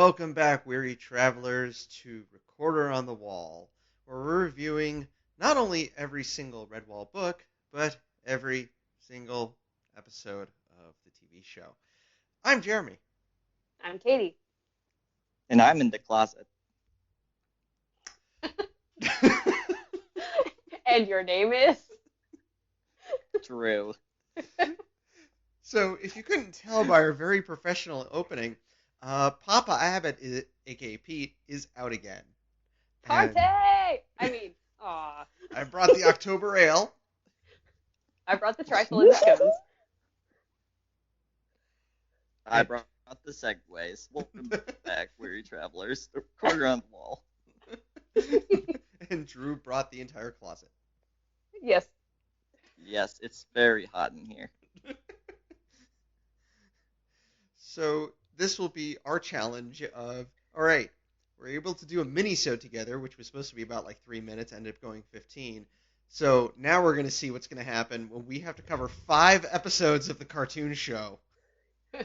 welcome back, weary travelers, to Recorder on the Wall, where we're reviewing not only every single Redwall book, but every single episode of the TV show. I'm Jeremy. I'm Katie. And I'm in the closet. And your name is? Drew. So, if you couldn't tell by our very professional opening, Papa Abbot, aka Pete, is out again. Party! And Aw. I brought the October Ale. I brought the trifle and the scones. I brought the segways. Welcome back, weary travelers. Recorder on the Wall. And Drew brought the entire closet. Yes. Yes, it's very hot in here. So this will be our challenge of, all right, we're able to do a mini-sode together, which was supposed to be about like 3 minutes, ended up going 15. So now we're going to see what's going to happen when we have to cover 5 episodes of the cartoon show.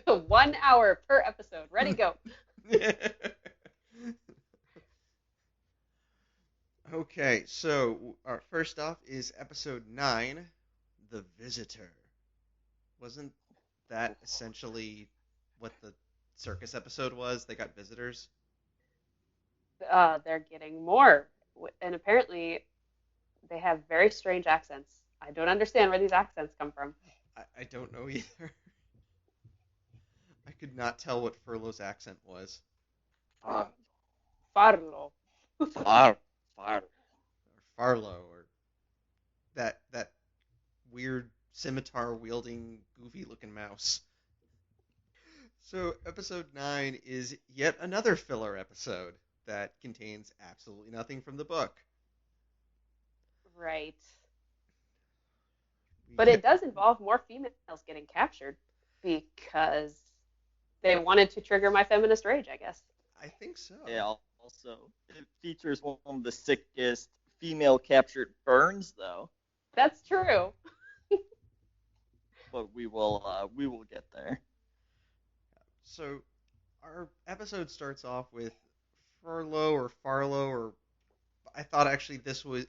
1 hour per episode. Ready, go. Okay, so our first off is episode 9, The Visitor. Wasn't that essentially what the circus episode was? They got visitors? They're getting more. And apparently they have very strange accents. I don't understand where these accents come from. I don't know either. I could not tell what Furlough's accent was. Farlo. Far. Or Farlow, or that weird scimitar-wielding, goofy-looking mouse. So, episode 9 is yet another filler episode that contains absolutely nothing from the book. Right. But it does involve more females getting captured because they wanted to trigger my feminist rage, I guess. I think so. Yeah, also, it features one of the sickest female captured burns, though. That's true. But we will get there. So, our episode starts off with Furlough or Farlow, or I thought actually this was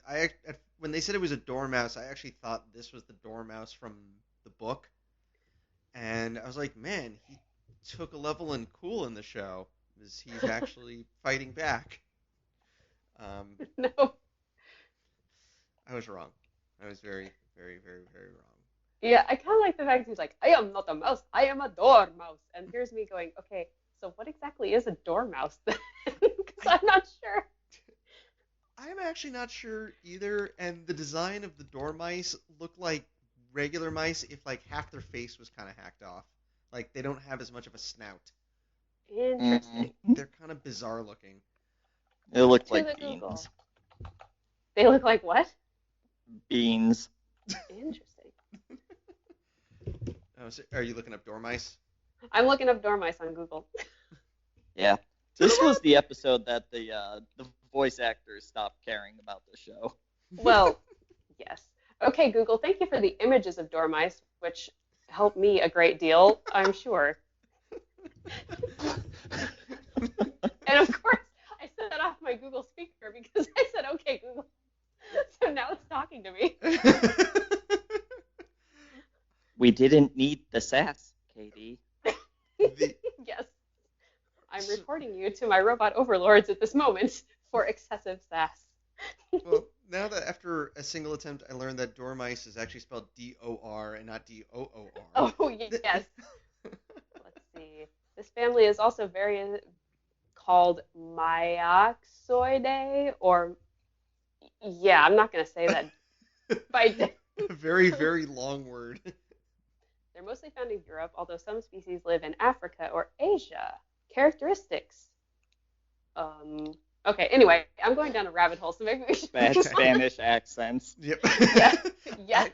when they said it was a dormouse, I actually thought this was the dormouse from the book, and I was like, man, he took a level in cool in the show because he's actually fighting back. No. I was wrong. I was very, very, very, very wrong. Yeah, I kind of like the fact he's like, I am not a mouse, I am a dormouse. And here's me going, okay, so what exactly is a dormouse then? Because I'm not sure. I'm actually not sure either, and the design of the dormice look like regular mice if like half their face was kind of hacked off. Like they don't have as much of a snout. Interesting. They're kind of bizarre looking. It looked To the like Google. beans. They look like what? Beans. Interesting. Oh, so are you looking up dormice? I'm looking up dormice on Google. Yeah. This was the episode that the voice actors stopped caring about the show. Well, yes. Okay, Google, thank you for the images of dormice, which help me a great deal, I'm sure. And of course, I set off my Google speaker because I said, okay, Google. So now it's talking to me. We didn't need the sass, Katie. Yes. I'm reporting you to my robot overlords at this moment for excessive sass. Well, now that after a single attempt, I learned that dormice is actually spelled D-O-R and not D-O-O-R. Oh, yes. Let's see. This family is also called Myoxoidae, or, yeah, I'm not going to say that. A very, very long word. They're mostly found in Europe, although some species live in Africa or Asia. Characteristics. Okay, anyway, I'm going down a rabbit hole, so maybe we should... Bad Spanish accents. Yep. Yeah. Yes.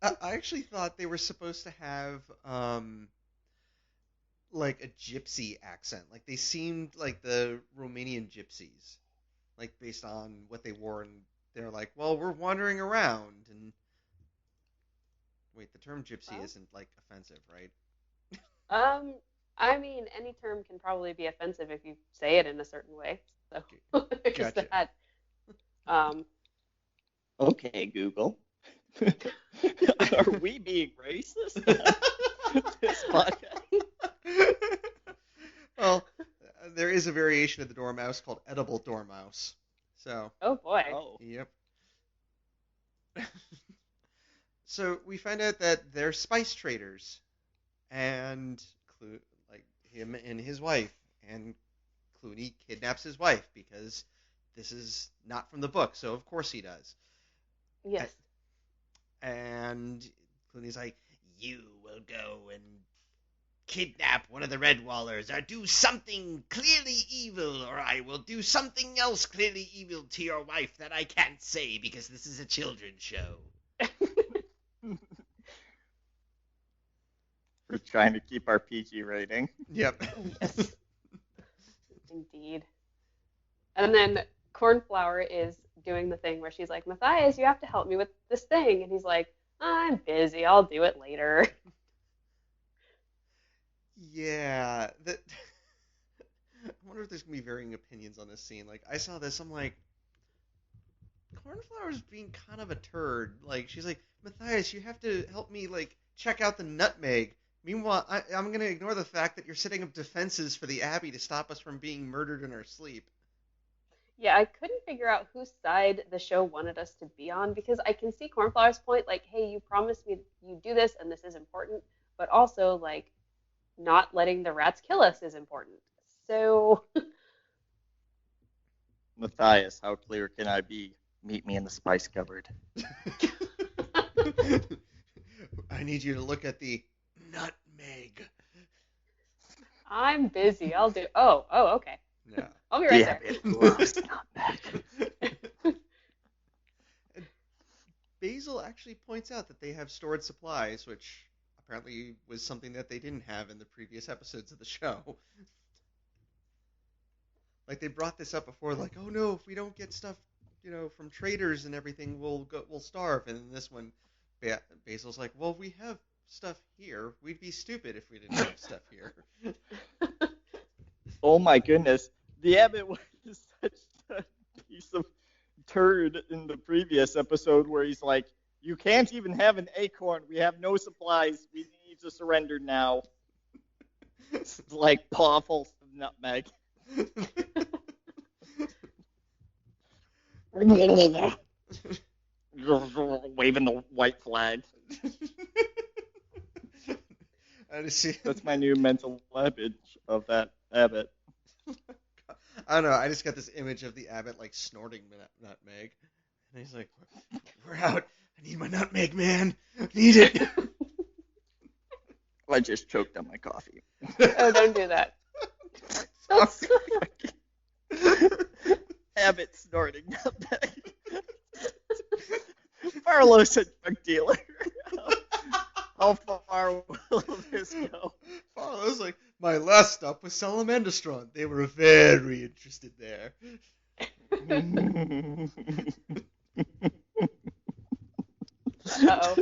I actually thought they were supposed to have like a gypsy accent. Like they seemed like the Romanian gypsies, like based on what they wore, and they're like, well, we're wandering around, and wait, the term gypsy Well, isn't like offensive, right? I mean, any term can probably be offensive if you say it in a certain way. So there's Gotcha. that. Um, Okay, Google. Are we being racist on this podcast? Well, there is a variation of the dormouse called edible dormouse. So, oh boy. Oh. yep. So we find out that they're spice traders, and like him and his wife, and Cluny kidnaps his wife because this is not from the book, so of course he does. Yes. And Cluny's like, "You will go and kidnap one of the Redwallers, or do something clearly evil, or I will do something else clearly evil to your wife that I can't say because this is a children's show." We're trying to keep our PG rating. Yep. Yes. Indeed. And then Cornflower is doing the thing where she's like, Matthias, you have to help me with this thing. And he's like, I'm busy. I'll do it later. Yeah. That. I wonder if there's gonna be varying opinions on this scene. Like, I saw this, I'm like, Cornflower's being kind of a turd. Like, she's like, Matthias, you have to help me, like, check out the nutmeg. Meanwhile, I'm going to ignore the fact that you're setting up defenses for the Abbey to stop us from being murdered in our sleep. Yeah, I couldn't figure out whose side the show wanted us to be on because I can see Cornflower's point, like, hey, you promised me you do this and this is important, but also, like, not letting the rats kill us is important. So, Matthias, how clear can I be? Meet me in the spice cupboard. I need you to look at the nutmeg. I'm busy. I'll do. Okay. Yeah. I'll be right there. It loves nutmeg. And Basil actually points out that they have stored supplies, which apparently was something that they didn't have in the previous episodes of the show. Like, they brought this up before, like, oh no, if we don't get stuff, from traders and everything, we'll starve. And in this one, Basil's like, well, we have stuff here. We'd be stupid if we didn't have stuff here. Oh my goodness. The Abbot was such a piece of turd in the previous episode where he's like, you can't even have an acorn. We have no supplies. We need to surrender now. It's like pawful nutmeg. Waving the white flag. I just see. That's my new mental image of that Abbot. I don't know. I just got this image of the Abbot like snorting nutmeg, and he's like, "We're out. I need my nutmeg, man. I need it." I just choked on my coffee. Oh, don't do that. Abbott snorting nutmeg. Farlow's a drug dealer. How far will this go? Farlow's like, my last stop was Salamandastron. They were very interested there. Uh-oh.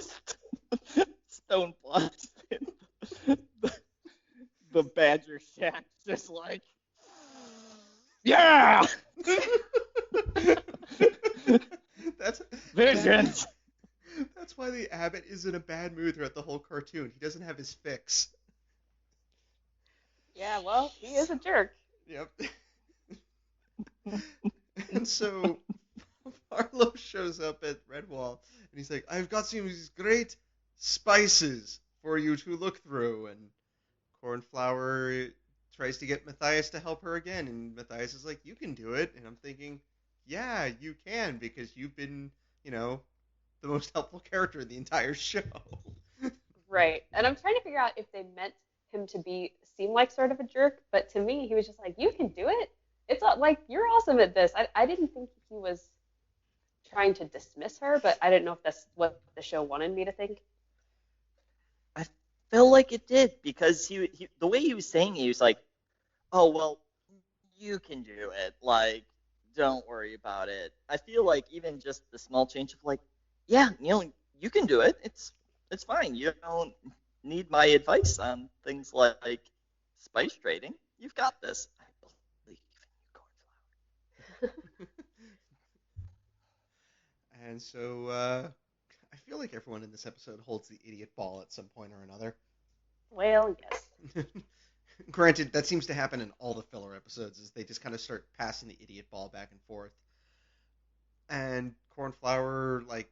Stone Boston. The Badger Shack just like, yeah! That's Vengeance! That's why the Abbot is in a bad mood throughout the whole cartoon. He doesn't have his fix. Yeah, well, he is a jerk. Yep. And so Farlow shows up at Redwall, and he's like, I've got some of these great spices for you to look through. And Cornflower tries to get Matthias to help her again, and Matthias is like, you can do it. And I'm thinking, yeah, you can, because you've been, the most helpful character in the entire show. Right. And I'm trying to figure out if they meant him to seem like sort of a jerk, but to me, he was just like, you can do it. It's not like, you're awesome at this. I didn't think he was trying to dismiss her, but I didn't know if that's what the show wanted me to think. I feel like it did, because he the way he was saying it, he was like, oh, well, you can do it. Like, don't worry about it. I feel like even just the small change of like, yeah, you can do it. It's fine. You don't need my advice on things like Spice trading? You've got this. I believe in you, Cornflower. And so I feel like everyone in this episode holds the idiot ball at some point or another. Well, yes. Granted, that seems to happen in all the filler episodes, is they just kind of start passing the idiot ball back and forth. And Cornflower like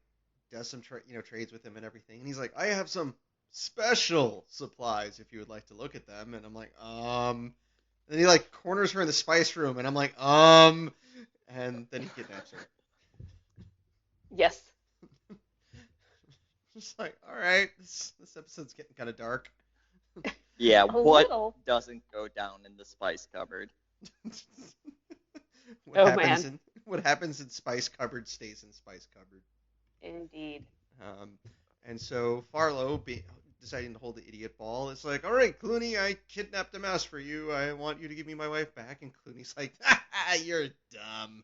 does some trades with him and everything, and he's like, "I have some special supplies if you would like to look at them." And I'm like, And then he like corners her in the spice room, and I'm like, And then he kidnaps her. Yes. Just like, all right, this episode's getting kind of dark. Yeah, A what little. doesn't go down in the spice cupboard? Man. What happens in spice cupboard stays in spice cupboard. Indeed. Um, and so Farlow, deciding to hold the idiot ball, is like, all right, Cluny, I kidnapped a mouse for you. I want you to give me my wife back. And Clooney's like, you're dumb.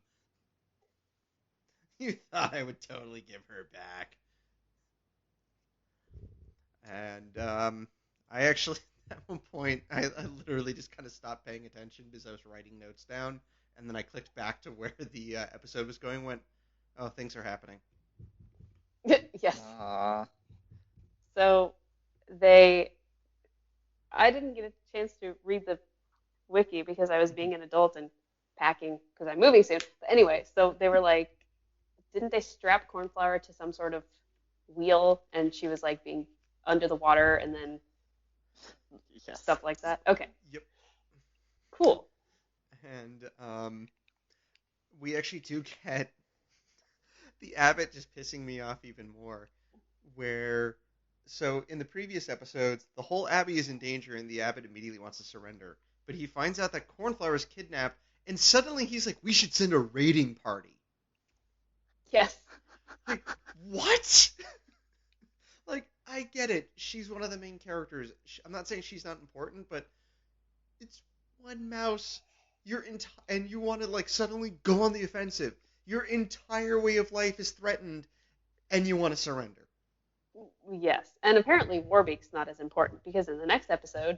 You thought I would totally give her back. And I actually, at one point, I literally just kind of stopped paying attention because I was writing notes down. And then I clicked back to where the episode was going and went, oh, things are happening. Yes. Aww. So I didn't get a chance to read the wiki because I was being an adult and packing because I'm moving soon. But anyway, so they were like, didn't they strap Cornflower to some sort of wheel and she was like being under the water and then Yes. stuff like that? Okay. Yep. Cool. And we actually do get the Abbot just pissing me off even more. So in the previous episodes, the whole Abbey is in danger and the Abbot immediately wants to surrender. But he finds out that Cornflower is kidnapped and suddenly he's like, we should send a raiding party. Yes. Like, what? Like, I get it. She's one of the main characters. I'm not saying she's not important, but it's one mouse. And you want to like suddenly go on the offensive. Your entire way of life is threatened, and you want to surrender. Yes. And apparently Warbeak's not as important because in the next episode,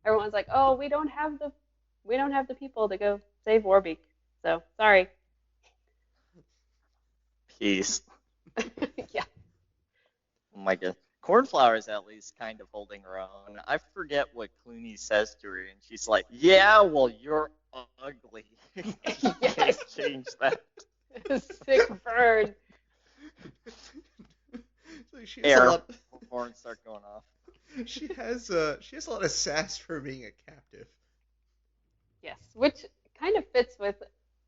everyone's like, "Oh, we don't have the people to go save Warbeak." So, sorry. Peace. Yeah. Oh my god. Cornflower is at least kind of holding her own. I forget what Cluny says to her, and she's like, "Yeah, well, you're ugly." Yes. Can't change that. Sick burn. So she has Air horns start going off. she has a lot of sass for being a captive. Yes, which kind of fits with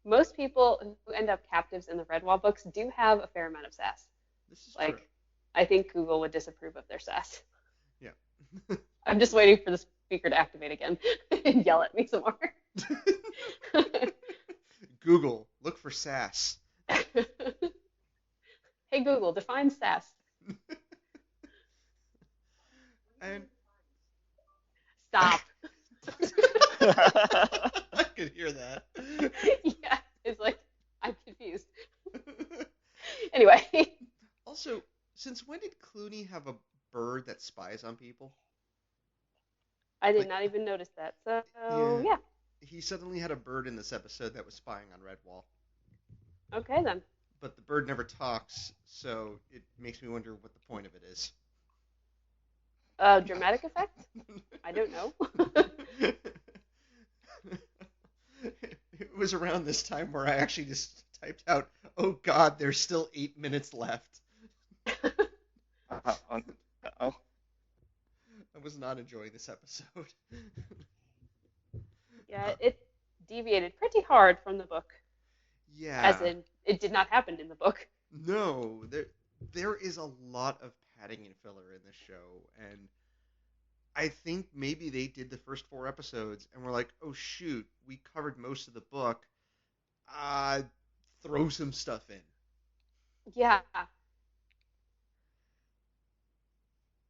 most people who end up captives in the Redwall books do have a fair amount of sass. This is Like, true. I think Google would disapprove of their sass. Yeah. I'm just waiting for the speaker to activate again and yell at me some more. Google, look for sass. Hey Google, define sass. And Stop. I could hear that. Yeah, it's like, I'm confused. Anyway. Also, since when did Cluny have a bird that spies on people? I did Like, not even notice that. So, yeah. yeah. He suddenly had a bird in this episode that was spying on Redwall. Okay, then. But the bird never talks, so it makes me wonder what the point of it is. Dramatic effect? I don't know. It was around this time where I actually just typed out, "Oh God, there's still 8 minutes left." Oh. I was not enjoying this episode. Yeah, it deviated pretty hard from the book. Yeah. As in, it did not happen in the book. No, there is a lot of padding and filler in this show, and I think maybe they did the first 4 episodes and were like, "Oh shoot, we covered most of the book. Throw some stuff in." Yeah.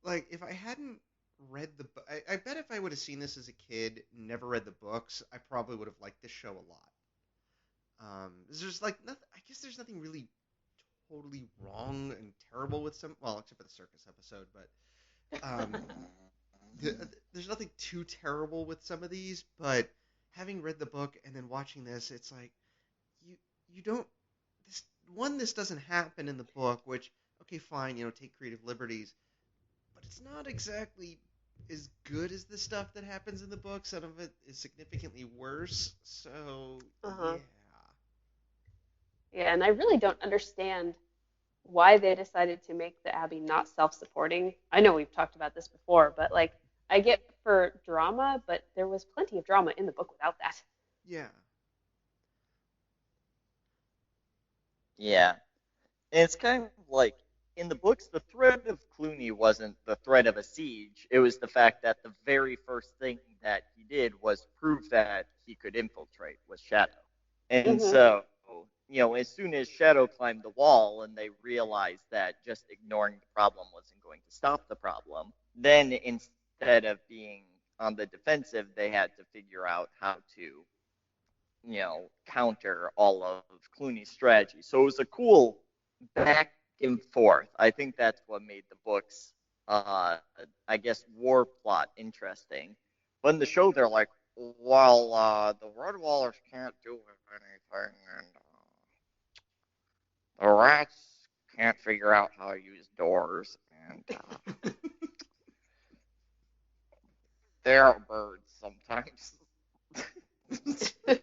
Like, if I hadn't read the book, I bet if I would have seen this as a kid, never read the books, I probably would have liked this show a lot. There's like nothing. I guess there's nothing really totally wrong and terrible with some. Well, except for the circus episode, but there's nothing too terrible with some of these, but having read the book and then watching this, it's like you you don't this this doesn't happen in the book, which okay, fine, take creative liberties, but it's not exactly as good as the stuff that happens in the book. Some of it is significantly worse. So yeah. Uh-huh. Yeah, and I really don't understand why they decided to make the Abbey not self-supporting. I know we've talked about this before, but like I get for drama, but there was plenty of drama in the book without that. Yeah. Yeah. And it's kind of like in the books, the threat of Cluny wasn't the threat of a siege. It was the fact that the very first thing that he did was prove that he could infiltrate with Shadow. And Hmm. so, as soon as Shadow climbed the wall and they realized that just ignoring the problem wasn't going to stop the problem, then instead of being on the defensive, they had to figure out how to, counter all of Clooney's strategy. So it was a cool back and forth. I think that's what made the book's, I guess, war plot interesting. But in the show, they're like, well, the Redwallers can't do anything, and the rats can't figure out how to use doors, and there are birds sometimes.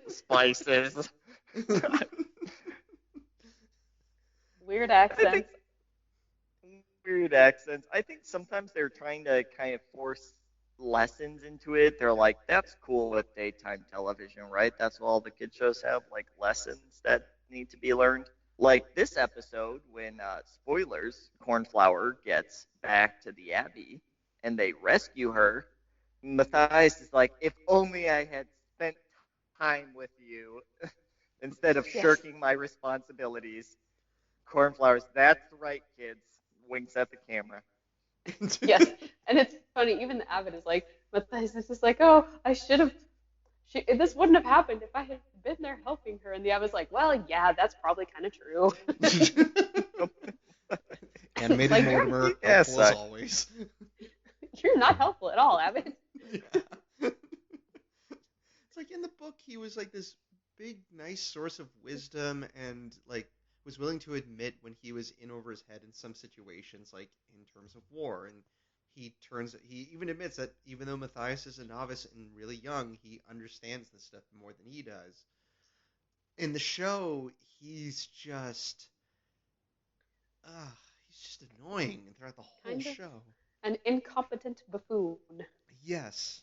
Spices. Weird I think accents. weird accents. I think sometimes they're trying to kind of force lessons into it. They're like, that's cool with daytime television, right? That's what all the kid shows have, like lessons that need to be learned. Like this episode, when spoilers, Cornflower gets back to the Abbey and they rescue her. Matthias is like, if only I had spent time with you instead of Yes. shirking my responsibilities. Cornflowers, that's right, kids. Winks at the camera. Yes. And it's funny, even the Abbot is like, Matthias is just like, oh, I should have, this wouldn't have happened if I had been there helping her. And the Abbot's like, well, yeah, that's probably kind of true. It's Animated like, Mortimer, Yes, helpful as always. you're not helpful at all, Abbot. Yeah. It's like in the book, he was like this big, nice source of wisdom and like was willing to admit when he was in over his head in some situations, like in terms of war. And he even admits that even though Matthias is a novice and really young, he understands this stuff more than he does. In the show, uh, he's just annoying throughout the whole Kind of show. an incompetent buffoon. Yes.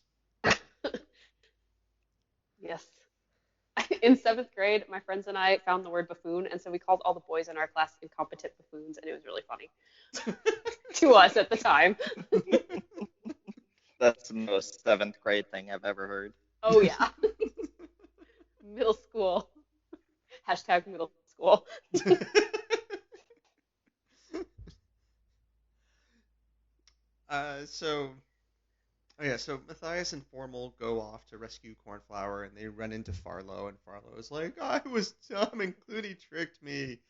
Yes. In seventh grade, my friends and I found the word buffoon, and so we called all the boys in our class incompetent buffoons, and it was really funny to us at the time. That's the most seventh grade thing I've ever heard. Oh yeah, middle school. Hashtag middle school. So oh yeah, so Matthias and Formal go off to rescue Cornflower, and they run into Farlow, and Farlow is like, "I was dumb, and Cluny tricked me.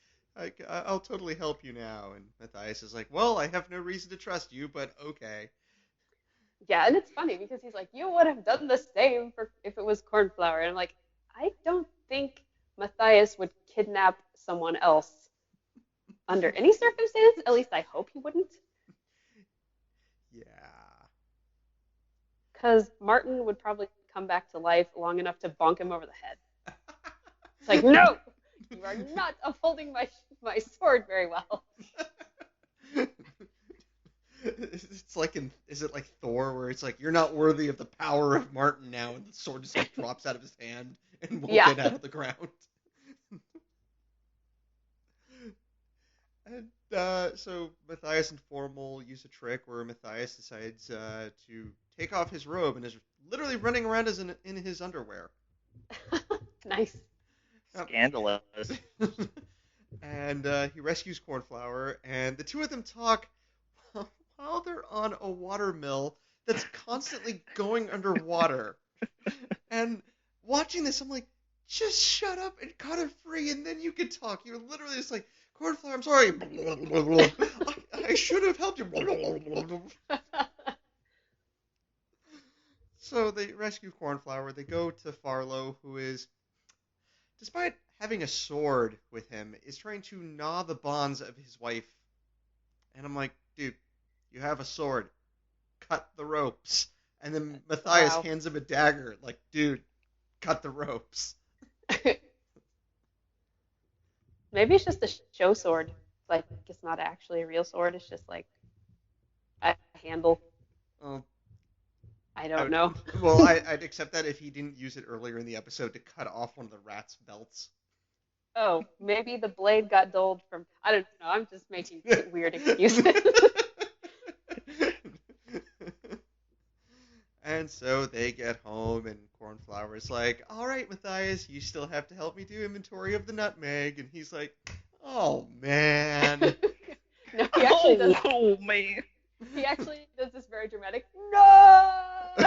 I'll totally help you now." And Matthias is like, "Well, I have no reason to trust you, but okay." Yeah, and it's funny because he's like, you would have done the same for if it was cornflower. And I'm like, I don't think Matthias would kidnap someone else under any circumstance. At least I hope he wouldn't. Yeah. Because Martin would probably come back to life long enough to bonk him over the head. It's like, no, you are not upholding my sword very well. It's like is it like Thor where it's like you're not worthy of the power of Martin now, and the sword just like drops out of his hand and won't Yeah. get out of the ground. And so Matthias and Formal use a trick where Matthias decides to take off his robe and is literally running around in his underwear. Nice. Scandalous. And he rescues Cornflower, and the two of them talk while they're on a water mill that's constantly going underwater. And watching this, I'm like, just shut up and cut her free, and then you can talk. You're literally just like, Cornflower, I'm sorry. I should have helped you. So they rescue Cornflower. They go to Farlow, who is, despite having a sword with him, is trying to gnaw the bonds of his wife. And I'm like, dude, you have a sword. Cut the ropes. And then Matthias Wow. hands him a dagger. Like, dude, cut the ropes. Maybe it's just a show sword. Like, it's not actually a real sword. It's just like a handle. Oh, I I don't would, know. well, I'd accept that if he didn't use it earlier in the episode to cut off one of the rat's belts. Oh, maybe the blade got dulled from. I don't know. I'm just making weird excuses. And so they get home, and Cornflower's like, all right, Matthias, you still have to help me do inventory of the nutmeg. And he's like, oh, man. No, he actually does. Oh man. He actually does this very dramatic. No.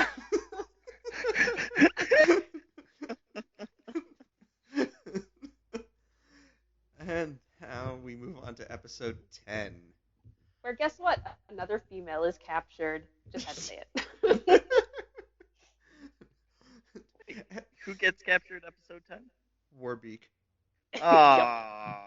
And now we move on to episode 10. Where guess what? Another female is captured. Just had to say it. Who gets captured episode 10? Warbeak. Ah.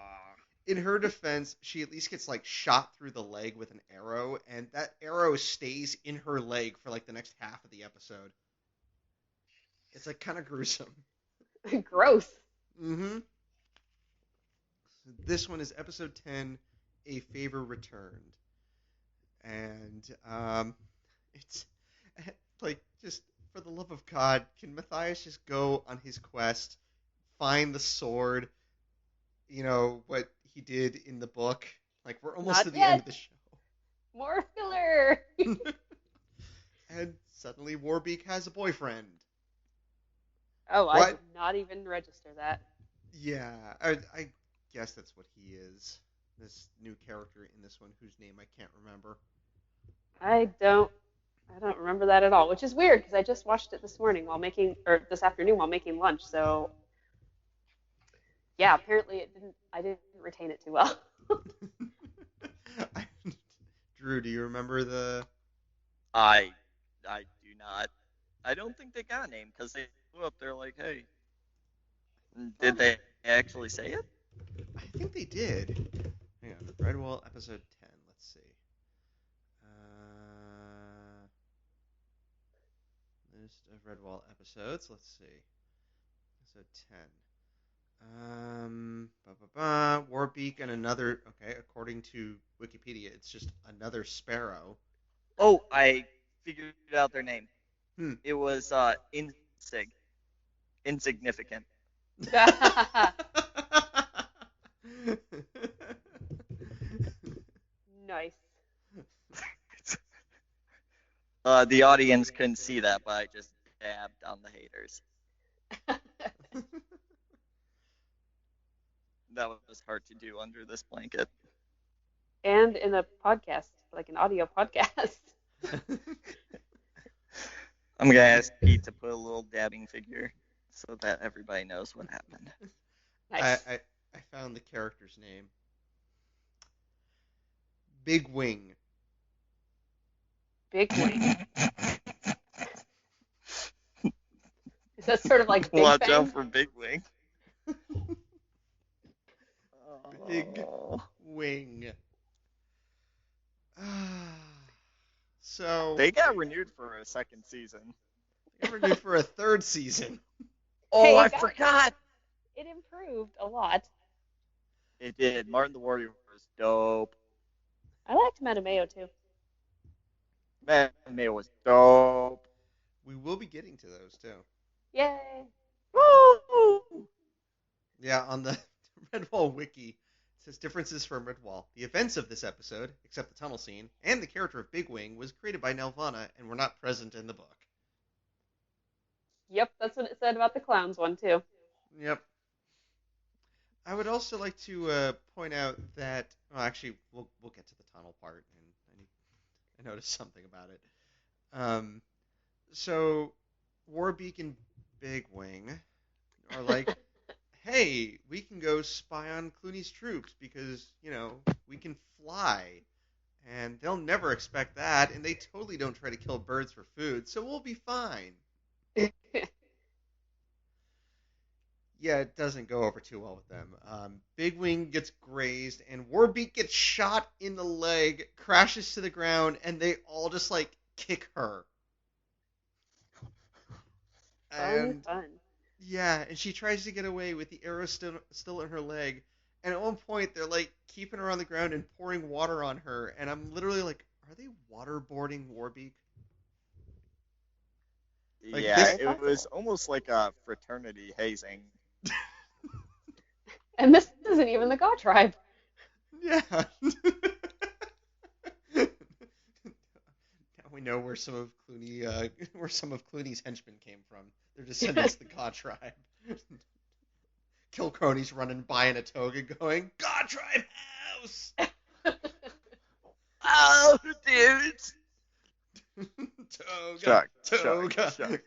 In her defense, she at least gets like shot through the leg with an arrow, and that arrow stays in her leg for like the next half of the episode. It's like kind of gruesome. Gross. Mm-hmm. This one is episode 10, A Favor Returned. And it's like, just for the love of God, can Matthias just go on his quest, find the sword, what he did in the book? Like, we're almost Not to the yet. end of the show. More filler. And suddenly Warbeak has a boyfriend. Oh, I What? did not even register that. Yeah, I guess that's what he is. This new character in this one, whose name I can't remember. I don't remember that at all, which is weird because I just watched it this afternoon while making lunch. So yeah, apparently I didn't retain it too well. Drew, do you remember the? I do not. I don't think they got a name because they flew up there like, hey. Did they actually say it? I think they did. Hang on, Redwall episode 10. Let's see. List of Redwall episodes. Let's see. Episode 10. Warbeak and another. Okay, according to Wikipedia, it's just another sparrow. Oh, I figured out their name. Hmm. It was Insignificant. Nice. The audience couldn't see that, but I just dabbed on the haters. That was hard to do under this blanket. And in a podcast, like an audio podcast. I'm gonna ask Pete to put a little dabbing figure so that everybody knows what happened. Nice. I found the character's name. Big Wing. Big Wing. Is that sort of like Big Watch Bang? out for Big Wing. Big Oh. Wing. So They got renewed for a second season. they got renewed for a third season. Oh, Hey, I guys. forgot. It improved a lot. It did. Martin the Warrior was dope. I liked Metamayo too. Man, Mayo was dope. We will be getting to those too. Yay. Woo! Yeah, on the Redwall wiki, it says differences from Redwall. The events of this episode, except the tunnel scene, and the character of Big Wing, was created by Nelvana and were not present in the book. Yep, that's what it said about the clowns one too. Yep. I would also like to point out that, well, actually, we'll get to the tunnel part, and I noticed something about it. So Warbeak and Big Wing are like, hey, we can go spy on Cluny's troops because we can fly. And they'll never expect that, and they totally don't try to kill birds for food, so we'll be fine. Yeah, it doesn't go over too well with them. Big Wing gets grazed, and Warbeak gets shot in the leg, crashes to the ground, and they all just like kick her. Fun, And fun. yeah, and she tries to get away with the arrow still in her leg. And at one point, they're like keeping her on the ground and pouring water on her, and I'm literally like, are they waterboarding Warbeak? Like Yeah, Very this, it was possible. almost like a fraternity hazing. And this isn't even the God tribe. yeah. Now we know where some of where some of Clooney's henchmen came from. They're descendants of the God tribe. Kilcrony's running by in a toga, going, "God tribe house." Oh, dudes! Toga, Shuck, shuck, toga. shuck.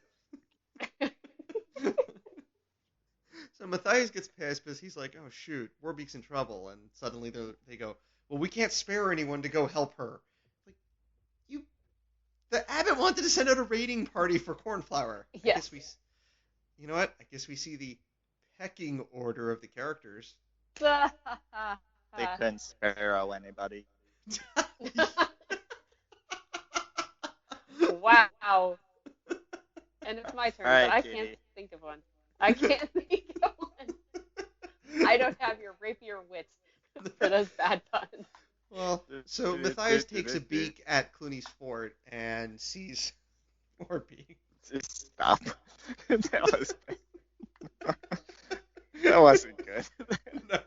So Matthias gets pissed because he's like, "Oh shoot, Warbeak's in trouble," and suddenly they go, "Well, we can't spare anyone to go help her." Like you, the Abbot wanted to send out a raiding party for Cornflower. I Yes. guess you know what? I guess we see the pecking order of the characters. They couldn't sparrow anybody. Wow. And it's my All turn, but right, I can't Kitty. think of one. I can't think of one. I don't have your rapier wits for those bad puns. Well, so Matthias takes a beak at Clooney's fort and sees Warbeak. Just stop. That wasn't good. No.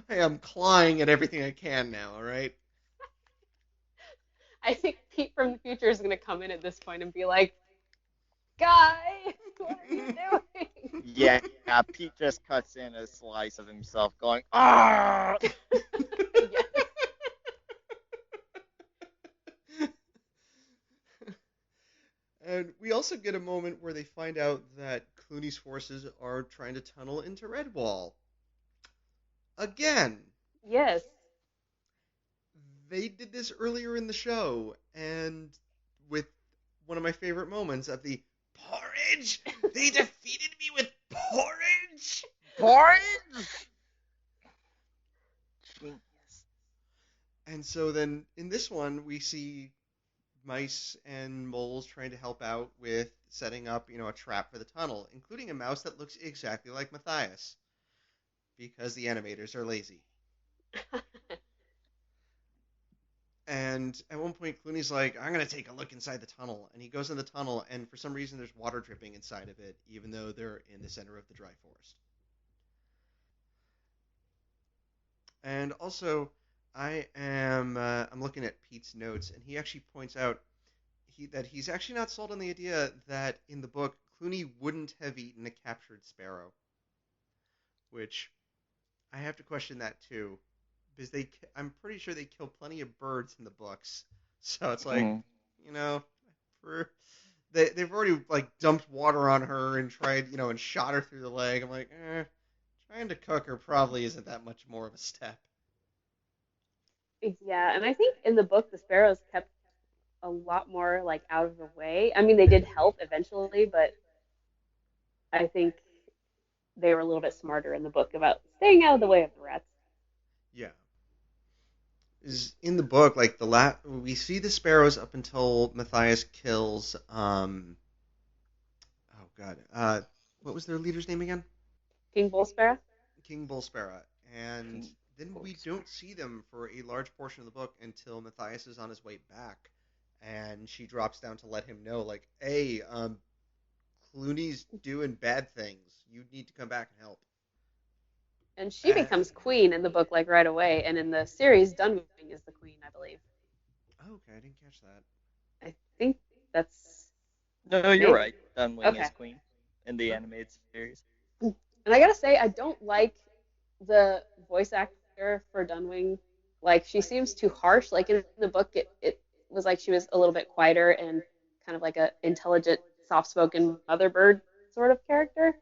Hey, I'm clawing at everything I can now, all right? I think Pete from the future is going to come in at this point and be like, "Guy, what are you doing?" Yeah, Pete just cuts in a slice of himself going, ah! Yes. And we also get a moment where they find out that Clooney's forces are trying to tunnel into Redwall. Again, Yes. they did this earlier in the show, and with one of my favorite moments of the porridge. They defeated me with porridge. Porridge! And so then in this one, we see mice and moles trying to help out with setting up, a trap for the tunnel, including a mouse that looks exactly like Matthias because the animators are lazy. And at one point, Clooney's like, I'm going to take a look inside the tunnel. And he goes in the tunnel, and for some reason, there's water dripping inside of it, even though they're in the center of the dry forest. And also, I'm looking at Pete's notes, and he actually points out that he's actually not sold on the idea that in the book, Cluny wouldn't have eaten a captured sparrow, which I have to question that too, because I'm pretty sure they kill plenty of birds in the books. So it's like, Mm. you know, for they've already like dumped water on her and tried, and shot her through the leg. I'm like, trying to cook her probably isn't that much more of a step. Yeah, and I think in the book the sparrows kept a lot more like out of the way. I mean, they did help eventually, but I think they were a little bit smarter in the book about staying out of the way of the rats. Yeah, is in the book like we see the sparrows up until Matthias kills oh god what was their leader's name again? King Bull Sparrow? King Bull Sparrow. And then we don't see them for a large portion of the book until Matthias is on his way back, and she drops down to let him know, like, hey, Clooney's doing bad things. You need to come back and help. And she Uh, becomes queen in the book like right away, and in the series, Dunwing is the queen, I believe. okay, I didn't catch that. I think that's No, you're maybe right. Dunwing okay. is queen in the Huh? animated series. And I gotta say, I don't like the voice actor for Dunwing. Like she seems too harsh. Like in the book, it was like she was a little bit quieter and kind of like a intelligent, soft-spoken mother bird sort of character.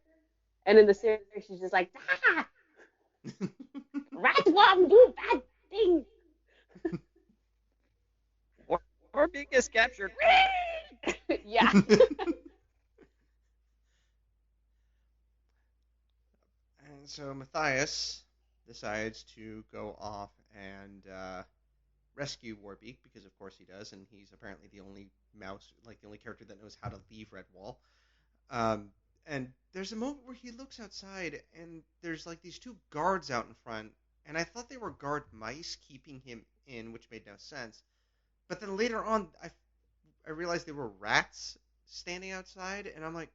And in the series, she's just like, ah, rat, go out and do bad things. Warbeak is captured. Yeah. And so Matthias decides to go off and rescue Warbeak because of course he does, and he's apparently the only mouse, like the only character that knows how to leave Redwall. Um, and there's a moment where he looks outside, and there's like these two guards out in front, and I thought they were guard mice keeping him in, which made no sense. But then later on, I realized they were rats standing outside, and I'm like,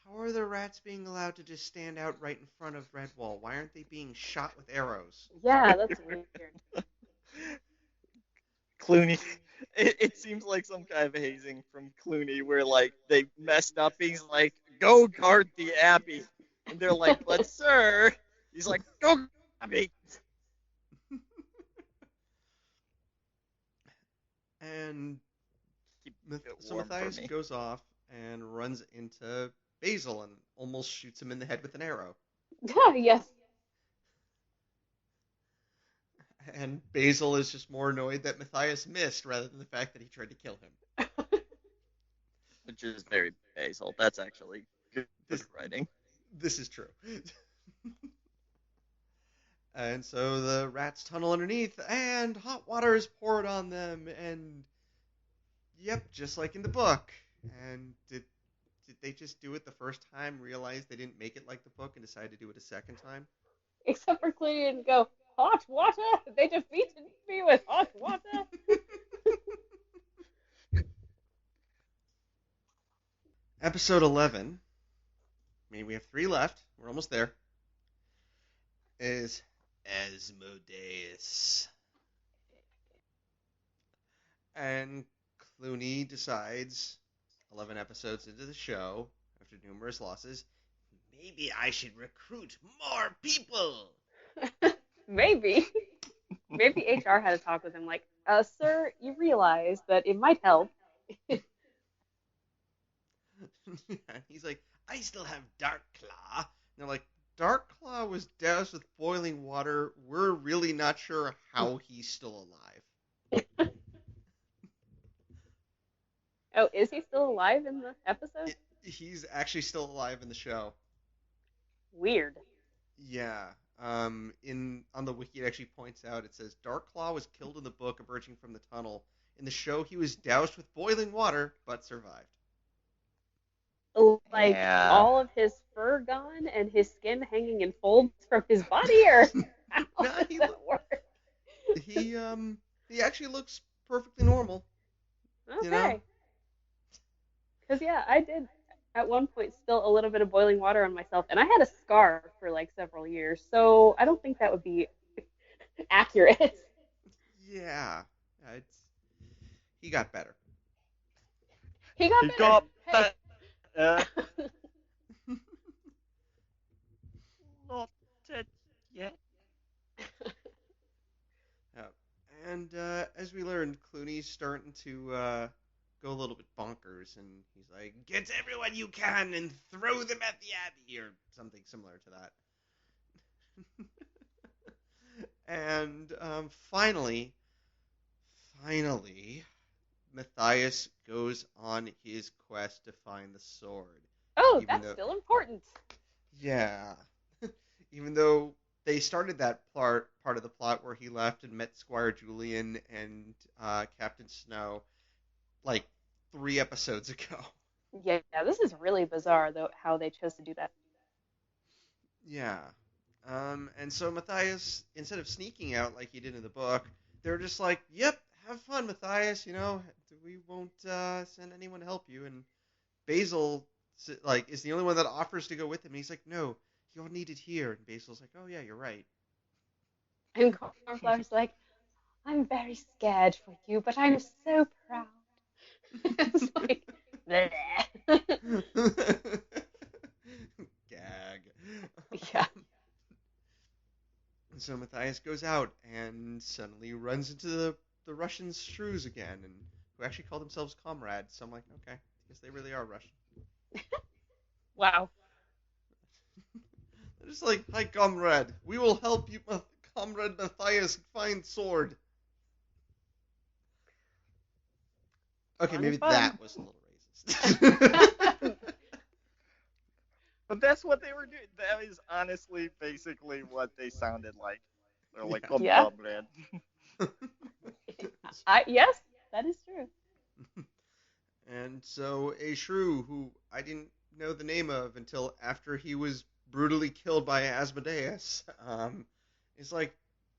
how are the rats being allowed to just stand out right in front of Redwall? Why aren't they being shot with arrows? Yeah, that's weird. Cluny. It seems like some kind of hazing from Cluny where like they messed up. He's like, go guard the Abbey. And they're like, but sir. He's like, go guard the Abbey. And Keep it so warm for Matthias me. goes off and runs into Basil and almost shoots him in the head with an arrow. Yes. And Basil is just more annoyed that Matthias missed rather than the fact that he tried to kill him. Which is very Basil. That's actually good This writing. this is true. And so the rats tunnel underneath, and hot water is poured on them, and yep, just like in the book. And did they just do it the first time, realize they didn't make it like the book, and decide to do it a second time? Except for Cluny and go, hot water? They defeated me with hot water? Episode 11. I mean, we have 3 left. We're almost there. Is Asmodeus. And Cluny decides, 11 episodes into the show, after numerous losses, maybe I should recruit more people. Maybe. Maybe HR had a talk with him like, sir, you realize that it might help. And he's like, I still have Dark Claw. And they're like, Dark Claw was doused with boiling water. We're really not sure how he's still alive. Oh, is he still alive in the episode? He's actually still alive in the show. Weird. Yeah. On the wiki, it actually points out, it says Darkclaw was killed in the book emerging from the tunnel. In the show, he was doused with boiling water, but survived. Like Yeah. all of his fur gone and his skin hanging in folds from his body, or how No, does that work? he actually looks perfectly normal. Okay. You know? Because yeah, I did at one point spill a little bit of boiling water on myself, and I had a scar for like several years, so I don't think that would be accurate. Yeah. He got better. He got He better. got Hey. Not dead yet. And as we learned, Clooney's starting to go a little bit bonkers, and he's like, "Get everyone you can and throw them at the Abbey," or something similar to that. And finally, Matthias goes on his quest to find the sword. Oh, Even that's though, still important. yeah, even though they started that part of the plot where he left and met Squire Julian and Captain Snow like 3 episodes ago. Yeah, this is really bizarre though how they chose to do that. Yeah. And so Matthias, instead of sneaking out like he did in the book, they're just like, "Yep, have fun, Matthias. You know, we won't send anyone to help you." And Basil, like, is the only one that offers to go with him. And he's like, "No, you're needed here." And Basil's like, "Oh yeah, you're right." And Cornflower's like, I'm very scared for you, but I'm so proud. It's like, bleh. Gag. Yeah. And so Matthias goes out and suddenly runs into the Russian shrews again, and who actually call themselves comrades. So I'm like, okay, I guess they really are Russian. Wow. They're just like, "Hi, comrade. We will help you, Comrade Matthias, find sword. Okay, Fun maybe is fun. that was a little racist. But that's what they were doing. That is honestly basically what they sounded like. They're like, Yeah. come, Yeah. comrade. Yes, that is true. And so a shrew who I didn't know the name of until after he was brutally killed by Asmodeus, is like,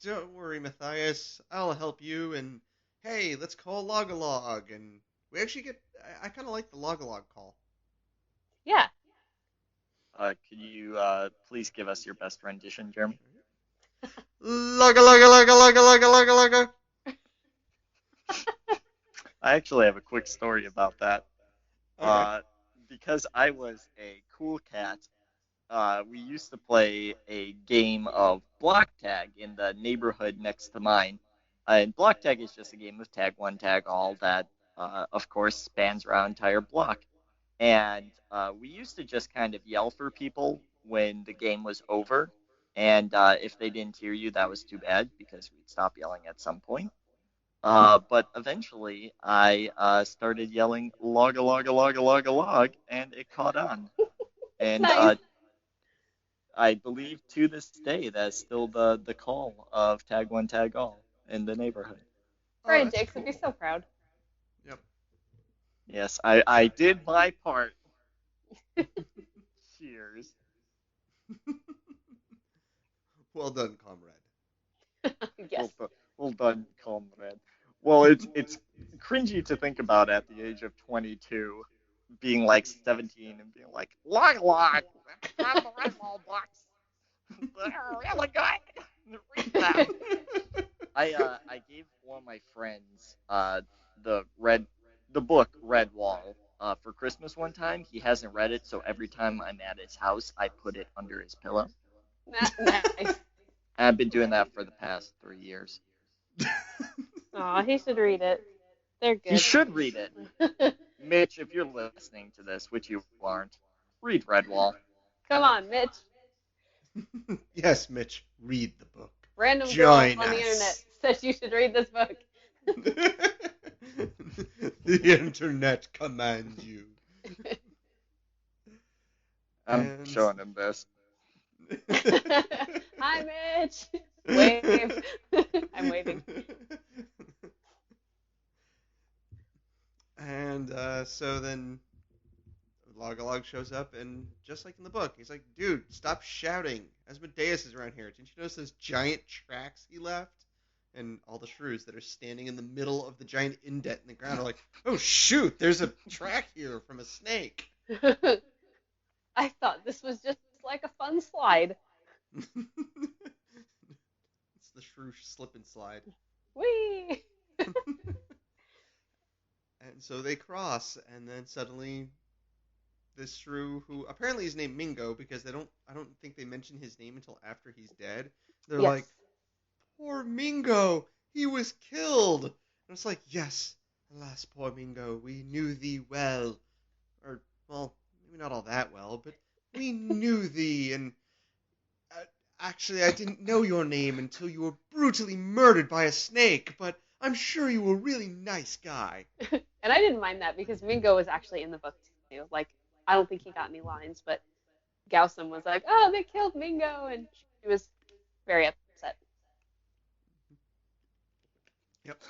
don't worry, Matthias, I'll help you, and hey, let's call Logalog. And we actually get, I kind of like the Logalog call. Yeah. Could you please give us your best rendition, Jeremy? Logga, logga, logga, logga, logga, logga, logga. I actually have a quick story about that. Okay. Because I was a cool cat, we used to play a game of block tag in the neighborhood next to mine. And block tag is just a game of tag one, tag all that, of course, spans our entire block. And we used to just kind of yell for people when the game was over. And if they didn't hear you, that was too bad because we'd stop yelling at some point. But eventually, I started yelling log a log a log a log a log, and it caught on. And Nice. I believe to this day that's still the call of tag one tag all in the neighborhood. Oh, Brian that's Jakes would be cool. so proud. Yep. Yes, I did my part. Cheers. Well done, comrade. Yes. Well done, comrade. Well, it's cringy to think about at the age of 22, being like 17 and being like, log log, I'm the red ball box. They're really good. Read them. I gave one of my friends the book Red Wall for Christmas one time. He hasn't read it, so every time I'm at his house, I put it under his pillow. Nice. I've been doing that for the past 3 years. Aw, he should read it. They're good. He should read it. Mitch, if you're listening to this, which you aren't, read Redwall. Come on, Mitch. Yes, Mitch, read the book. Random girl Join on the us. internet says you should read this book. The internet commands you. I'm And- showing him this. Hi, Mitch. Wave. I'm waving. And so then Logalog shows up, and just like in the book, he's like, dude, stop shouting. Asmodeus is around here. Didn't you notice those giant tracks he left? And all the shrews that are standing in the middle of the giant indent in the ground are like, oh, shoot, there's a track here from a snake. I thought this was just like a fun slide. It's the shrew slip and slide. Whee! And so they cross, and then suddenly this shrew, who apparently is named Mingo, because I don't think they mention his name until after he's dead. They're Yes. like, poor Mingo, he was killed. And it's like, yes, alas, poor Mingo, we knew thee well. Or, well, maybe not all that well, but we knew thee, and actually, I didn't know your name until you were brutally murdered by a snake, but I'm sure you were a really nice guy. And I didn't mind that because Mingo was actually in the book too. Like, I don't think he got any lines, but Gaussum was like, oh, they killed Mingo, and she was very upset. Yep.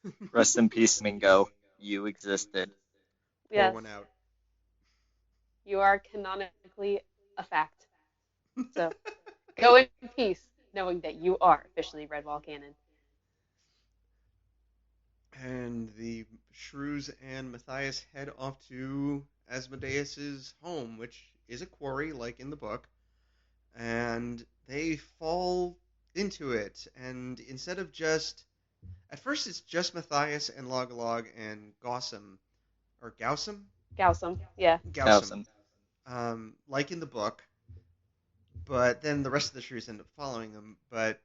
And Rest in peace, Mingo. You existed. pour Yes, one out. you are canonically a fact. So go in peace, knowing that you are officially Redwall canon. And the shrews and Matthias head off to Asmodeus's home, which is a quarry, like in the book. And they fall into it. And instead of just... At first, it's just Matthias and Logalog and Gaussum. Or Gaussum? Gaussum, yeah. Gaussum. Like in the book. But then the rest of the shrews end up following them. But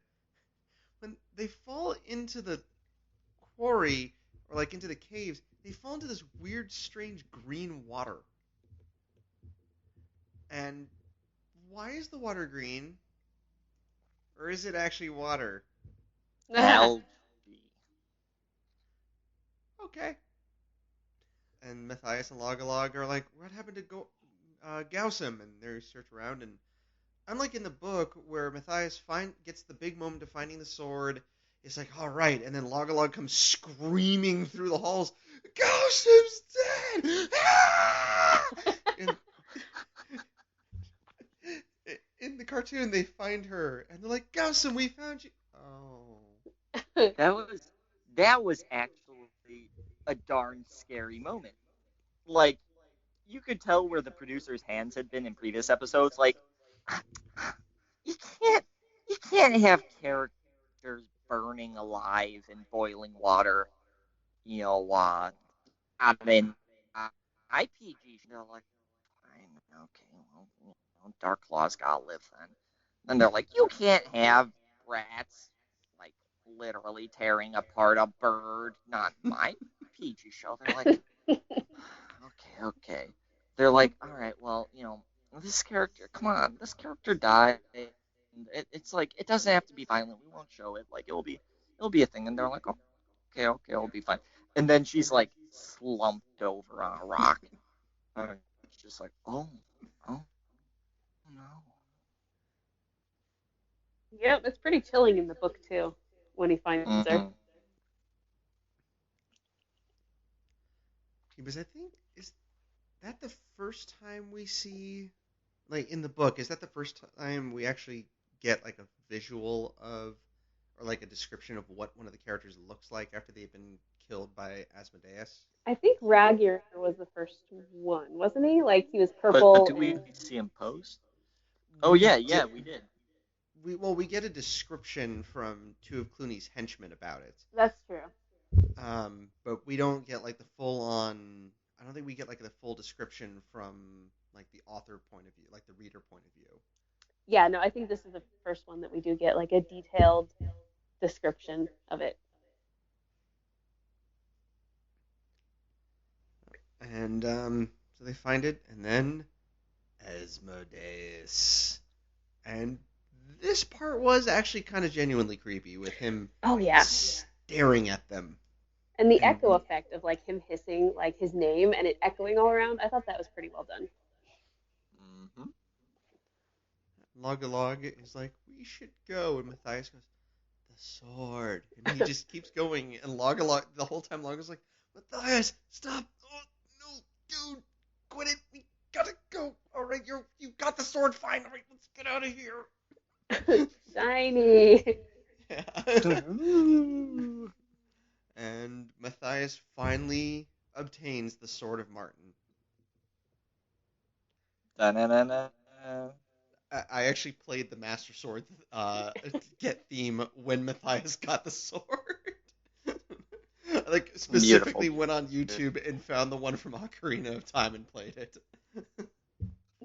when they fall into the quarry, or like into the caves, they fall into this weird, strange green water. And why is the water green? Or is it actually water? Algae. Okay. And Matthias and Logalog are like, what happened to Gaussum? And they search around, and unlike in the book where Matthias gets the big moment of finding the sword, it's like, all right, and then Logalog comes screaming through the halls, Gaussum's dead! Ah! And in the cartoon, they find her, and they're like, Gaussum, we found you. Oh. That was actually a darn scary moment. Like, you could tell where the producer's hands had been in previous episodes. Like, you can't you can't have characters burning alive in boiling water. You know, I mean, IPG. They're like, fine, okay, well, Dark Claw's gotta live then. And they're like, you can't have rats like literally tearing apart a bird. Not my PG show. They're like, okay. They're like, all right, well, this character, come on, this character died. It's like it doesn't have to be violent. We won't show it. Like it'll be a thing. And they're like, okay, it'll be fine. And then she's like slumped over on a rock. It's just like, oh no. Yep, it's pretty chilling in the book too when he finds her. Mm-hmm. Because I think, is that the first time we see, like in the book, is that the first time we actually get like a visual of, or like a description of what one of the characters looks like after they've been killed by Asmodeus? I think Ragier was the first one, wasn't he? Like he was But purple do we and see him post? Oh We yeah, get we did. we get a description from two of Clooney's henchmen about it. that's true. But we don't get like the full on. I don't think we get like the full description from like the author point of view, like the reader point of view. Yeah, no, I think this is the first one that we do get like a detailed description of it. And so they find it, and then Asmodeus. And this part was actually kind of genuinely creepy with him Oh yeah. staring at them. And the And echo effect of like him hissing like his name and it echoing all around, I thought that was pretty well done. Mm-hmm. Logalog is like, we should go. And Matthias goes, the sword. And he just keeps going. And Logalog, the whole time, Logalog's like, Matthias, stop. Oh, no, dude, quit it. We gotta go. All right, you got the sword. Fine. All right, let's get out of here. Shiny. Yeah. And Matthias finally obtains the sword of Martin. Da-na-na-na. I actually played the Master Sword get theme when Matthias got the sword. I like specifically Beautiful. went on YouTube and found the one from Ocarina of Time and played it.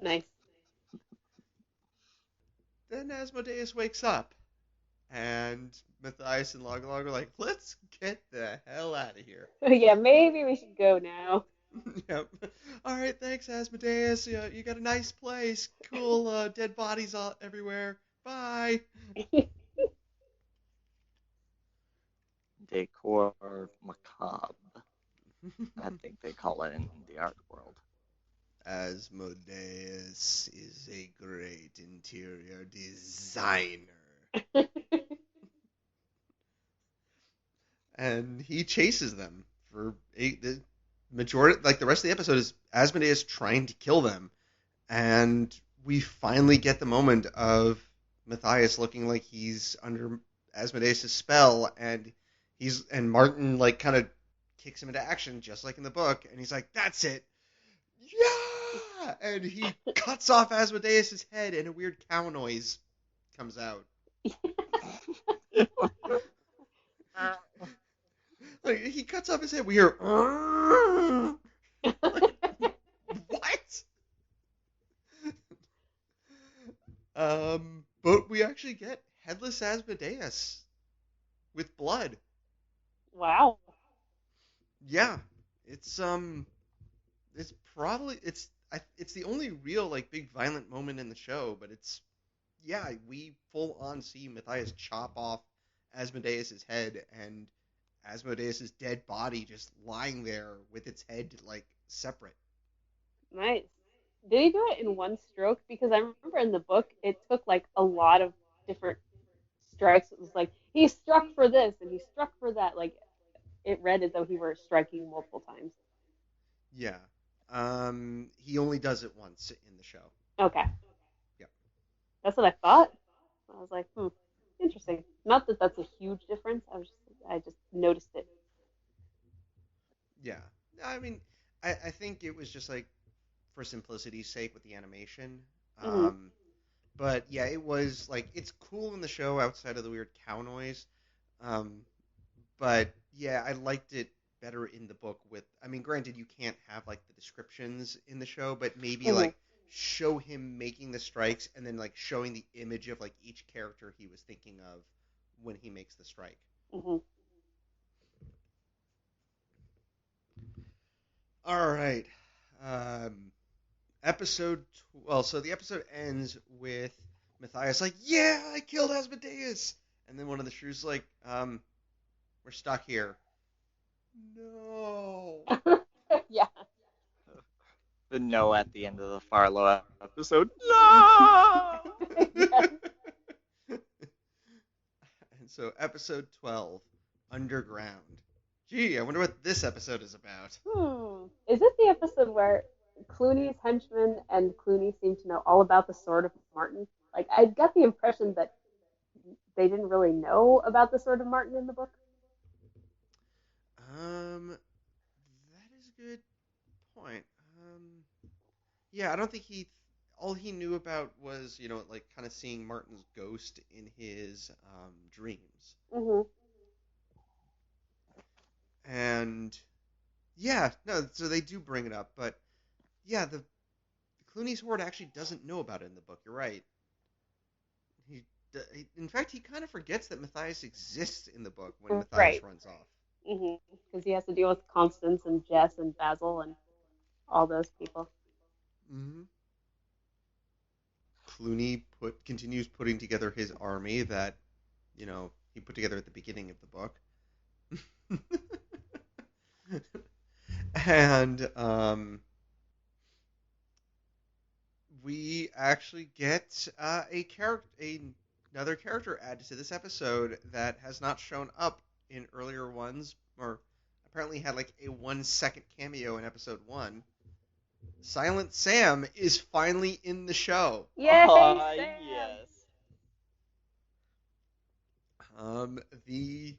Nice. Then Asmodeus wakes up, and Matthias and Logalog are like, let's get the hell out of here. Yeah, maybe we should go now. Yep. All right, thanks, Asmodeus. You got a nice place. Cool dead bodies all everywhere. Bye. Decor macabre. I think they call it in the art world. Asmodeus is a great interior designer. And he chases them for the majority, like the rest of the episode is Asmodeus trying to kill them. And we finally get the moment of Matthias looking like he's under Asmodeus' spell, and Martin like kind of kicks him into action just like in the book, and he's like, that's it. Yeah! And he cuts off Asmodeus' head, and a weird cow noise comes out. Like, he cuts off his head. We hear, like, what? But we actually get headless Asmodeus with blood. Wow. Yeah, it's it's probably it's the only real like big violent moment in the show, but it's yeah, we full on see Matthias chop off Asmodeus's head and Asmodeus's dead body just lying there with its head like separate. Nice. Did he do it in one stroke? Because I remember in the book it took like a lot of different strikes. It was like he struck for this and he struck for that. Like it read as though he were striking multiple times. Yeah. He only does it once in the show. Okay, Yeah. that's what I thought. I was like, interesting. Not that that's a huge difference. I just noticed it. Yeah. I mean, I think it was just like for simplicity's sake with the animation. Hmm. But yeah, it was like it's cool in the show outside of the weird cow noise. Um, but yeah, I liked it better in the book with I mean, granted you can't have like the descriptions in the show, but maybe Hmm. like show him making the strikes and then like showing the image of like each character he was thinking of when he makes the strike. Hmm. All right. Um, so the episode ends with Matthias like, "Yeah, I killed Asmodeus." And then one of the shrews like, "We're stuck here." No. Yeah. The no at the end of the Farlow episode. No! Yes. And so episode 12, Underground. Gee, I wonder what this episode is about. Is this the episode where Cluny's henchmen and Cluny seem to know all about the Sword of Martin? Like, I got the impression that they didn't really know about the Sword of Martin in the book. That is a good point. Yeah, I don't think all he knew about was, like kind of seeing Martin's ghost in his dreams. Hmm. And yeah, no, so they do bring it up, but yeah, the Clooney's horde actually doesn't know about it in the book. You're right. In fact, he kind of forgets that Matthias exists in the book when Matthias Right. runs off. Because he has to deal with Constance and Jess and Basil and all those people. Hmm. Cluny continues putting together his army that he put together at the beginning of the book. And we actually get another character added to this episode that has not shown up in earlier ones, or apparently had like a 1 second cameo in episode one. Silent Sam is finally in the show. Yay, Sam! Yes. The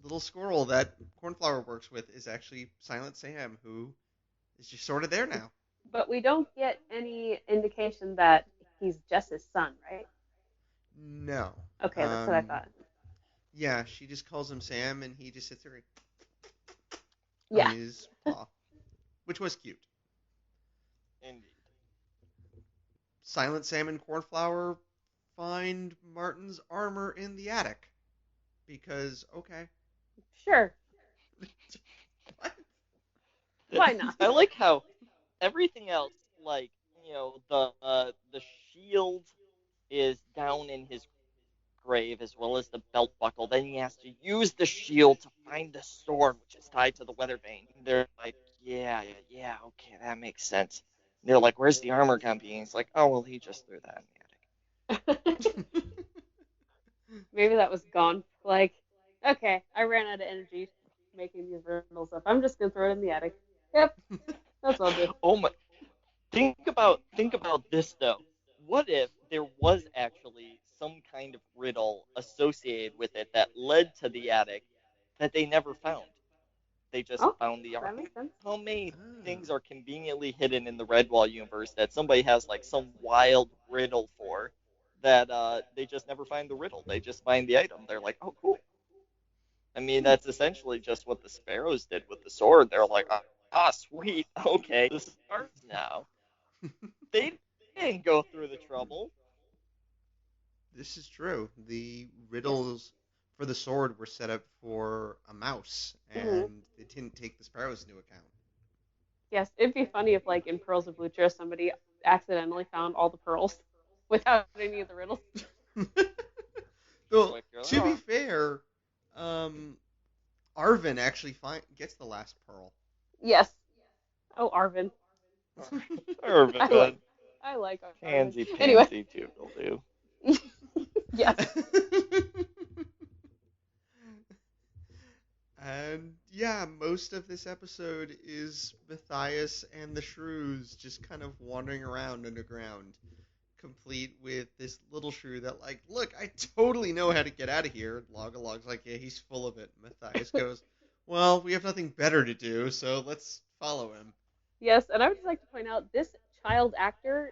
little squirrel that Cornflower works with is actually Silent Sam, who is just sort of there now. But we don't get any indication that he's Jess's son, right? No. Okay, that's what I thought. Yeah, she just calls him Sam, and he just sits there on Yeah. his paw, which was cute. Indeed. Silent Sam and Cornflower find Martin's armor in the attic because okay. Sure. What? Why not? I like how everything else, like the shield is down in his grave as well as the belt buckle. Then he has to use the shield to find the sword, which is tied to the weather vane. They're like, yeah, yeah, okay, that makes sense. And they're like, where's the armor gonna be? And he's like, oh well, he just threw that in the attic. Maybe that was gone. Like, okay, I ran out of energy making these riddles up. I'm just gonna throw it in the attic. Yep, that's what I'll do. Oh my! Think about this though. What if there was actually some kind of riddle associated with it that led to the attic that they never found? They just Oh, found the that armor. makes sense. How many Ah. things are conveniently hidden in the Redwall universe that somebody has like some wild riddle for that they just never find the riddle. They just find the item. They're like, oh, cool. I mean, Hmm. that's essentially just what the sparrows did with the sword. They're like, sweet, okay, this is ours now. They didn't go through the trouble. This is true. The Yes. riddles for the sword were set up for a mouse, Hmm. and they didn't take the sparrows into account. Yes, it'd be funny if, like, in Pearls of Lutra, somebody accidentally found all the pearls. without any of the riddles. Well, Quicker to be than fair, Arvin actually gets the last pearl. Yes. Oh, Arvin. I like Irvin. I like Arvin. Pansy Anyway, Pansy Toodle-doo. yes. And yeah, most of this episode is Matthias and the shrews just kind of wandering around underground, complete with this little shrew that, like, look, I totally know how to get out of here. Log-a-log's like, yeah, he's full of it. Matthias goes, well, we have nothing better to do, so let's follow him. Yes, and I would just like to point out this child actor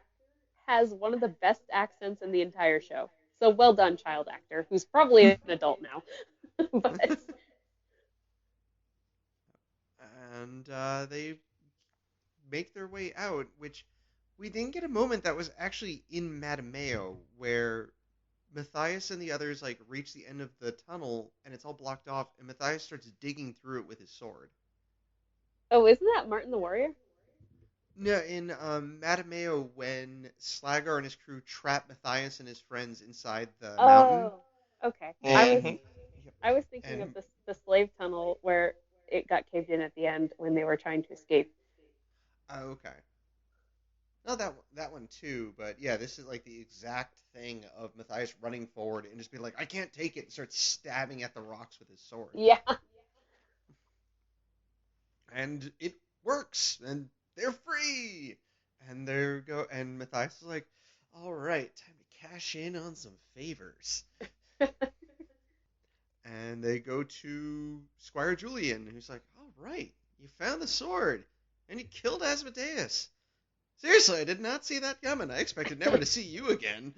has one of the best accents in the entire show. So well done, child actor, who's probably an adult now. But And they make their way out, which we didn't get a moment that was actually in Matameo, where Matthias and the others like reach the end of the tunnel and it's all blocked off, and Matthias starts digging through it with his sword. oh, isn't that Martin the Warrior? No, in Matameo, when Slagar and his crew trap Matthias and his friends inside the mountain, Oh, okay. Mhm. I was thinking of and the slave tunnel where it got caved in at the end when they were trying to escape. oh, okay, no, that one too, but yeah, this is like the exact thing of Matthias running forward and just being like, I can't take it, and starts stabbing at the rocks with his sword. Yeah. And it works, and they're free. And there go, and Matthias is like, all right, time to cash in on some favors. And they go to Squire Julian, who's like, all right, you found the sword, and you killed Asmodeus. Seriously, I did not see that coming. I expected never to see you again.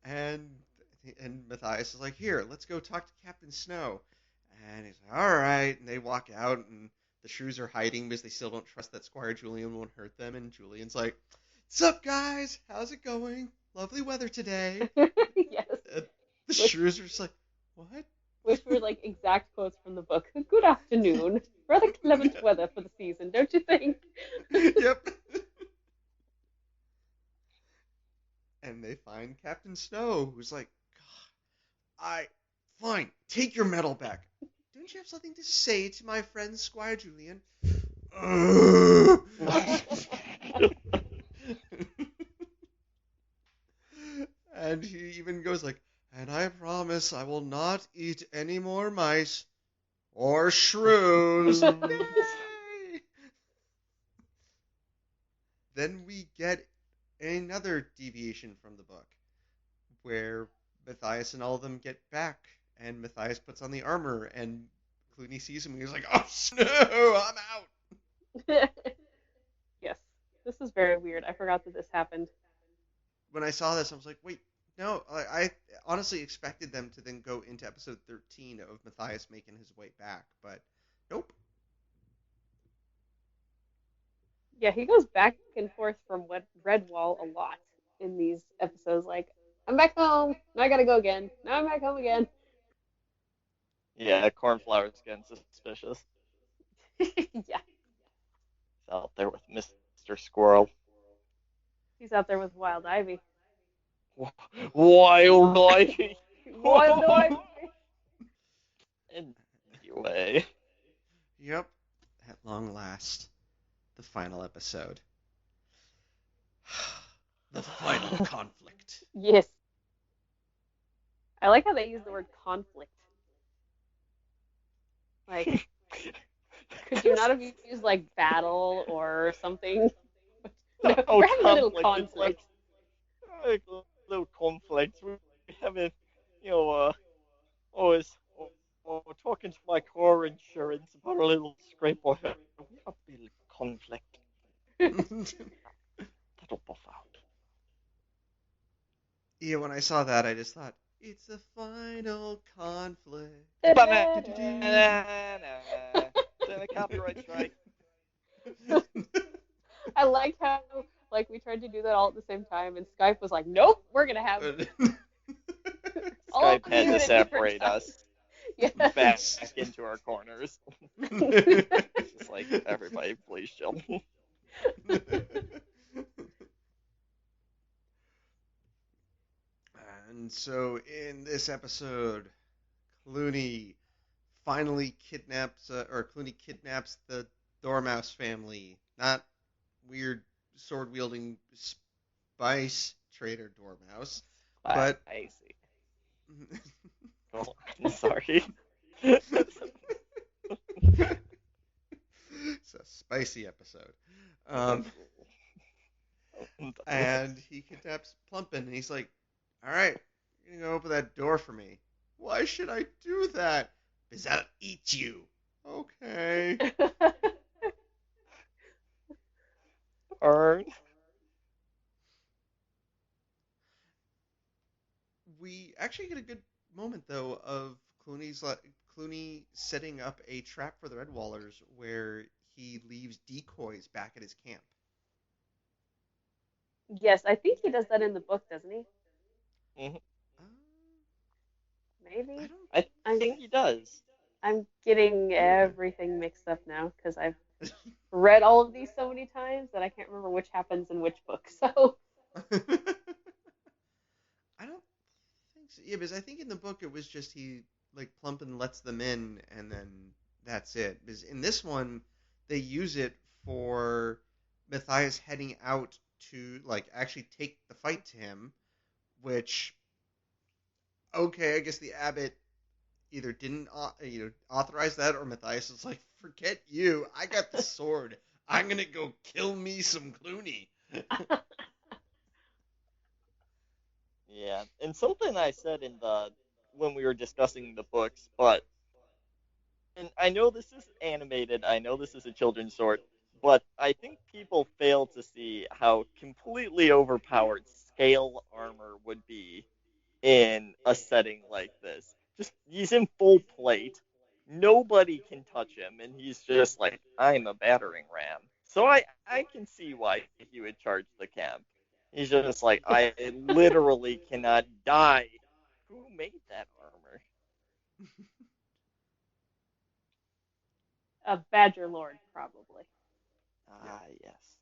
and and Matthias is like, here, let's go talk to Captain Snow. And he's like, all right. And they walk out, and the shrews are hiding because they still don't trust that Squire Julian won't hurt them. And Julian's like, what's up, guys? How's it going? Lovely weather today. Yes. And the Which, shrews are just like, what? which were like exact quotes from the book. Good afternoon. Rather clement weather for the season, don't you think? Yep. And they find Captain Snow, who's like, fine, take your medal back. Don't you have something to say to my friend Squire Julian? And he even goes like, and I promise I will not eat any more mice or shrews. Yay! Then we get another deviation from the book, where Matthias and all of them get back, and Matthias puts on the armor, and Cluny sees him, and he's like, oh, no, I'm out. Yes. This is very weird. I forgot that this happened. When I saw this, I was like, wait, no, I honestly expected them to then go into episode 13 of Matthias making his way back, but nope. Yeah, he goes back and forth from Redwall a lot in these episodes. Like, I'm back home. Now I gotta go again. Now I'm back home again. Yeah, Cornflower's getting suspicious. Yeah, He's out there with Mr. Squirrel. he's out there with Wild Ivy. Wild Ivy. Wild Ivy. Anyway. Yep. At long last, the final episode. The final conflict. Yes. I like how they use the word conflict. Like, could you not have used like battle or something? No, Oh, we're having a little conflict. conflict. Like a little conflict. We're having, you know, always talking to my car insurance about a little scrape or we have a little conflict. That'll buff out. Yeah, when I saw that, I just thought, it's the final conflict. Banana. Then a copyright strike. I like how like we tried to do that all at the same time, and Skype was like, "Nope, we're gonna have all Skype had to at different separate times." us Yes. back into our corners. It's just like, everybody, please chill. And so in this episode, Cluny Cluny kidnaps the Dormouse family, not weird sword wielding spice trader Dormouse, but Spicy. Oh, I'm sorry. it's a spicy episode. Um, and he kidnaps Plumpin, and he's like, "All right, you're gonna open that door for me." Why should I do that? Because I'll eat you. Okay. Earn. We actually get a good moment though of Clooney setting up a trap for the Redwallers, where he leaves decoys back at his camp. Yes, I think he does that in the book, doesn't he? Hmm. Uh, I Maybe. I I'm think he does. I'm getting everything mixed up now because I've read all of these so many times that I can't remember which happens in which book. So, don't. I don't think so. Yeah, because I think in the book it was just he like Plumpin lets them in and then that's it. Because in this one they use it for Matthias heading out to like actually take the fight to him, which okay, I guess the abbot either didn't authorize that or Matthias is like, forget you, I got the sword. I'm gonna go kill me some Clooney. Yeah, and something I said in the when we were discussing the books, but and I know this is animated, I know this is a children's short, but I think people fail to see how completely overpowered scale armor would be in a setting like this. Just he's in full plate. Nobody can touch him, and he's just like, I'm a battering ram. So I can see why he would charge the camp. He's just like, I literally cannot die. Who made that armor? a Badger Lord, probably. Yeah. Ah, yes.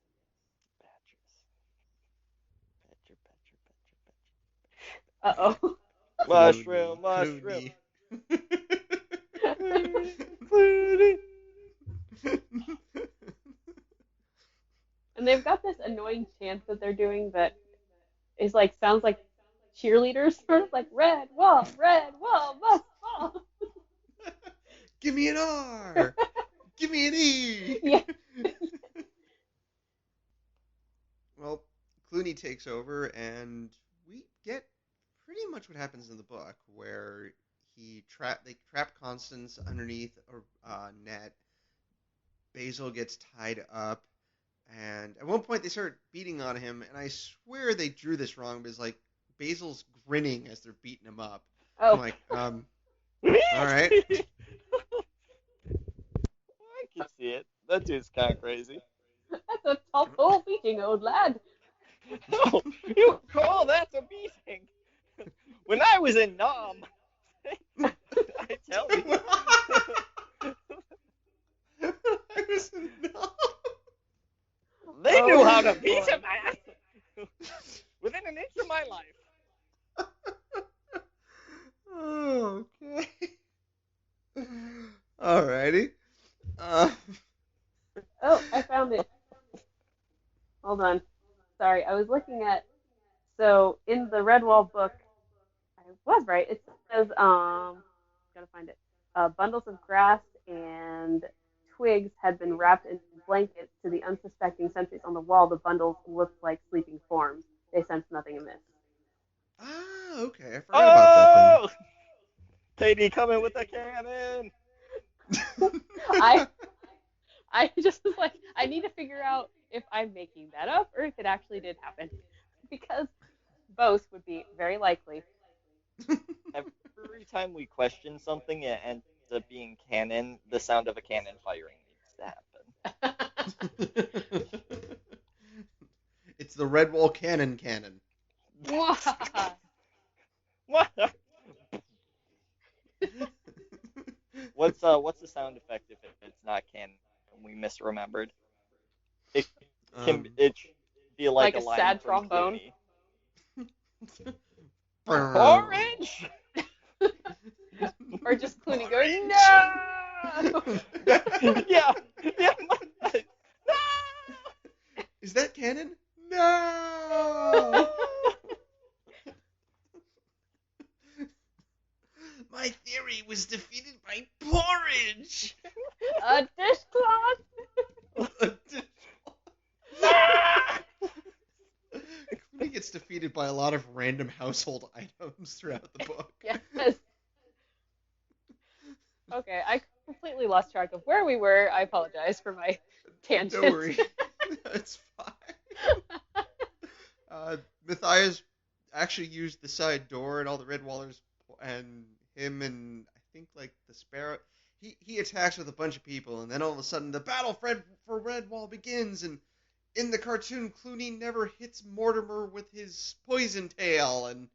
Badgers. Badger, badger, badger, Uh-oh. badger. Clooney. Mushroom, mushroom. Clooney. Clooney, Clooney. And they've got this annoying chant that they're doing that is like sounds like cheerleaders, sort of like red wall, must fall. Give me an R. Give me an E. Yeah. Well, Clooney takes over, and we get pretty much what happens in the book, where they trap Constance underneath a net. Basil gets tied up, and at one point they start beating on him, and I swear they drew this wrong, because like Basil's grinning as they're beating him up. I'm Oh, like, all right. I can see it. That dude's kind of crazy. that's a tough old beating, old lad. No, you call that a beating? When I was in Nam, I tell you, I was not. they knew how to Oh beat a boy. man within an inch of my life. Oh, okay. Alrighty. Uh, Oh, I found it. Hold on. Sorry, I was looking at. So in the Redwall book, I was right. It says, gotta find it. Bundles of grass and twigs had been wrapped in blankets. To the unsuspecting sentries on the wall, the bundles looked like sleeping forms. They sensed nothing amiss. okay. I forgot about that then. Oh, KD coming with a cannon. I I just was like, I need to figure out if I'm making that up or if it actually did happen, because both would be very likely. Every time we question something, it ends up being canon. The sound of a cannon firing needs to happen. It's the Redwall cannon. What? What's the sound effect if it's not canon? We misremembered. It um, it should be like Like a a line sad from trombone. Cluny. Porridge! Or just Cluny going, no! yeah, yeah. No! Is that canon? No! My theory was defeated by porridge! A dishcloth! He gets defeated by a lot of random household items throughout the book. Yes. Okay, I completely lost track of where we were. I apologize for my tangent. Don't worry. It's fine. Matthias actually used the side door and all the Red Wallers and him and I think like the Sparrow. He attacks with a bunch of people and then all of a sudden the battle for Red Wall begins and in the cartoon Cluny never hits Mortimer with his poison tail and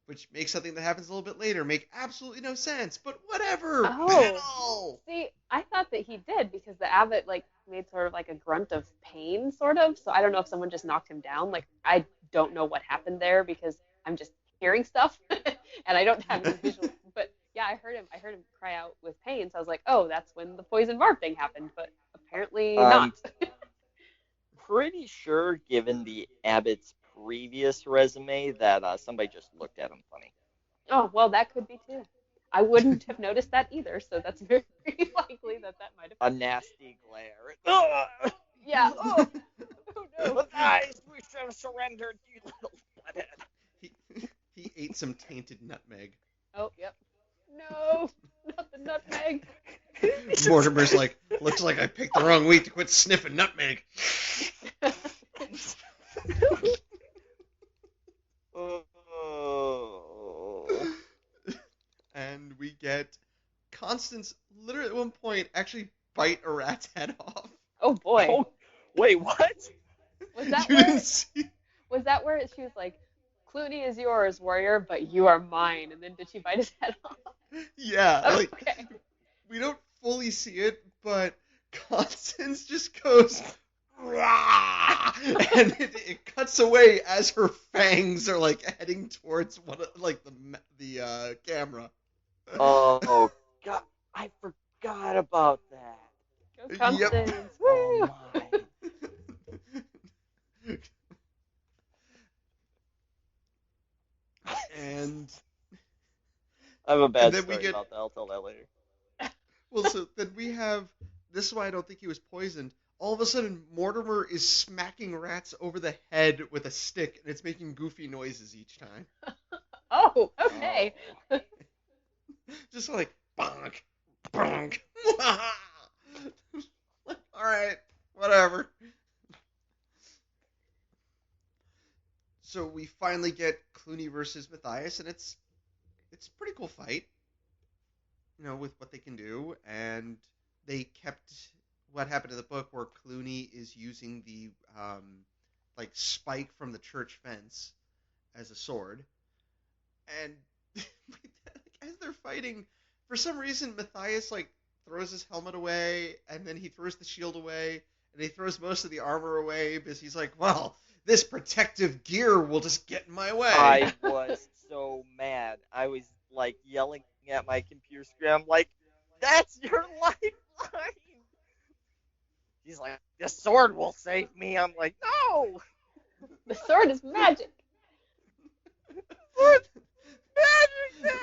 which makes something that happens a little bit later make absolutely no sense. But whatever. Oh. Battle. See, I thought that he did because the abbot like made sort of like a grunt of pain, sort of. So I don't know if someone just knocked him down. Like I don't know what happened there because I'm just hearing stuff and I don't have any visual. But yeah, I heard him cry out with pain. So I was like, oh, that's when the poison barb thing happened. But apparently not. Pretty sure, given the Abbot's previous resume, that somebody just looked at him funny. Oh, well, that could be too. I wouldn't have noticed that either, so that's very likely that might have a nasty glare. Yeah. Oh no. Matthias, we should have surrendered, you little butthead. He ate some tainted nutmeg. Oh, yep. No, not the nutmeg. Mortimer's like, looks like I picked the wrong week to quit sniffing nutmeg. And we get Constance literally at one point actually bite a rat's head off. Oh boy. Oh, wait, what? Was that You where? didn't see? Was that where she was like, "Cluny is yours, warrior, but you are mine"? And then did she bite his head off? Yeah. Like, Okay. we don't fully see it, but Constance just goes, "Rah!" and it cuts away as her fangs are like heading towards one of, like the camera. Oh, God, I forgot about that. Go Constance. Yep. Woo! Oh, my. And I have a bad then we story get- about that. I'll tell that later. well, so then we have this is why I don't think he was poisoned. All of a sudden, Mortimer is smacking rats over the head with a stick, and it's making goofy noises each time. Oh, okay. Just like bonk, bonk. All right, whatever. So we finally get Cluny versus Matthias, and it's a pretty cool fight. You know, with what they can do, and they kept what happened in the book where Cluny is using the like spike from the church fence as a sword, and as they're fighting, for some reason Matthias like throws his helmet away, and then he throws the shield away, and he throws most of the armor away because he's like, well, this protective gear will just get in my way. I was so mad. I was like yelling at my computer screen. I'm like, "That's your lifeline!" He's like, "The sword will save me." I'm like, "No, The sword is magic. sword's magic,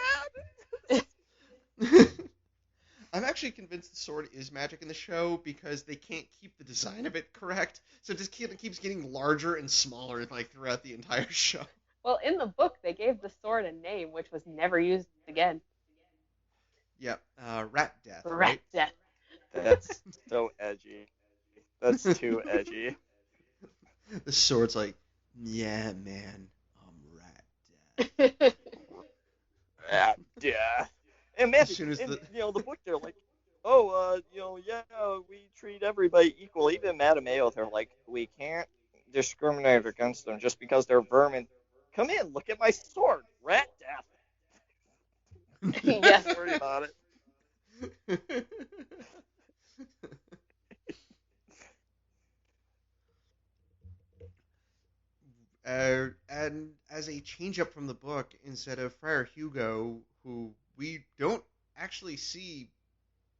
Dad." I'm actually convinced the sword is magic in the show because they can't keep the design of it correct, so it just keeps getting larger and smaller like throughout the entire show. Well, in the book, they gave the sword a name, which was never used again. Yep, rat death. Rat Right? death. That's so edgy. That's too edgy. The sword's like, yeah, man, I'm rat death. Yeah. And man, As soon as the the book, they're like, "Oh, we treat everybody equal." Even Madame Ayo, they're like, "We can't discriminate against them just because they're vermin." Come in, look at my sword, rat death. Yes. Don't worry about it. And as a change up from the book, instead of Friar Hugo, who we don't actually see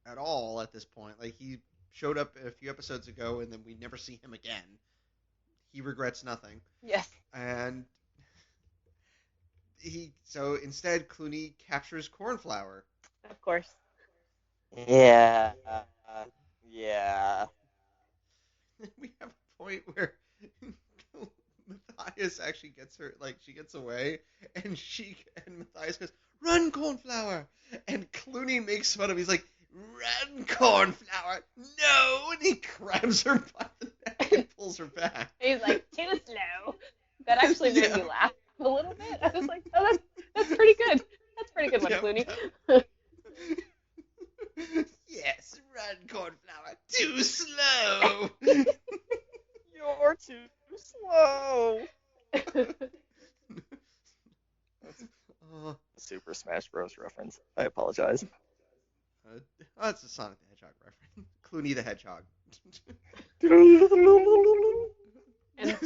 at all at this point, like he showed up a few episodes ago and then we never see him again. He regrets nothing. Yes. And so instead Cluny captures Cornflower. Of course. Yeah. Yeah. We have a point where Matthias actually gets her, like she gets away, and Matthias goes, "Run, Cornflower!" And Clooney makes fun of him. He's like, "Run, Cornflower! No!" And he grabs her by the neck and pulls her back. He's like, too slow. That actually made me laugh a little bit. I was like, oh, that's pretty good. That's a pretty good one, Cluny. Yes, run, Cornflower. Too slow. You're too slow. Super Smash Bros. Reference. I apologize. It's a Sonic the Hedgehog reference. Cluny the Hedgehog. And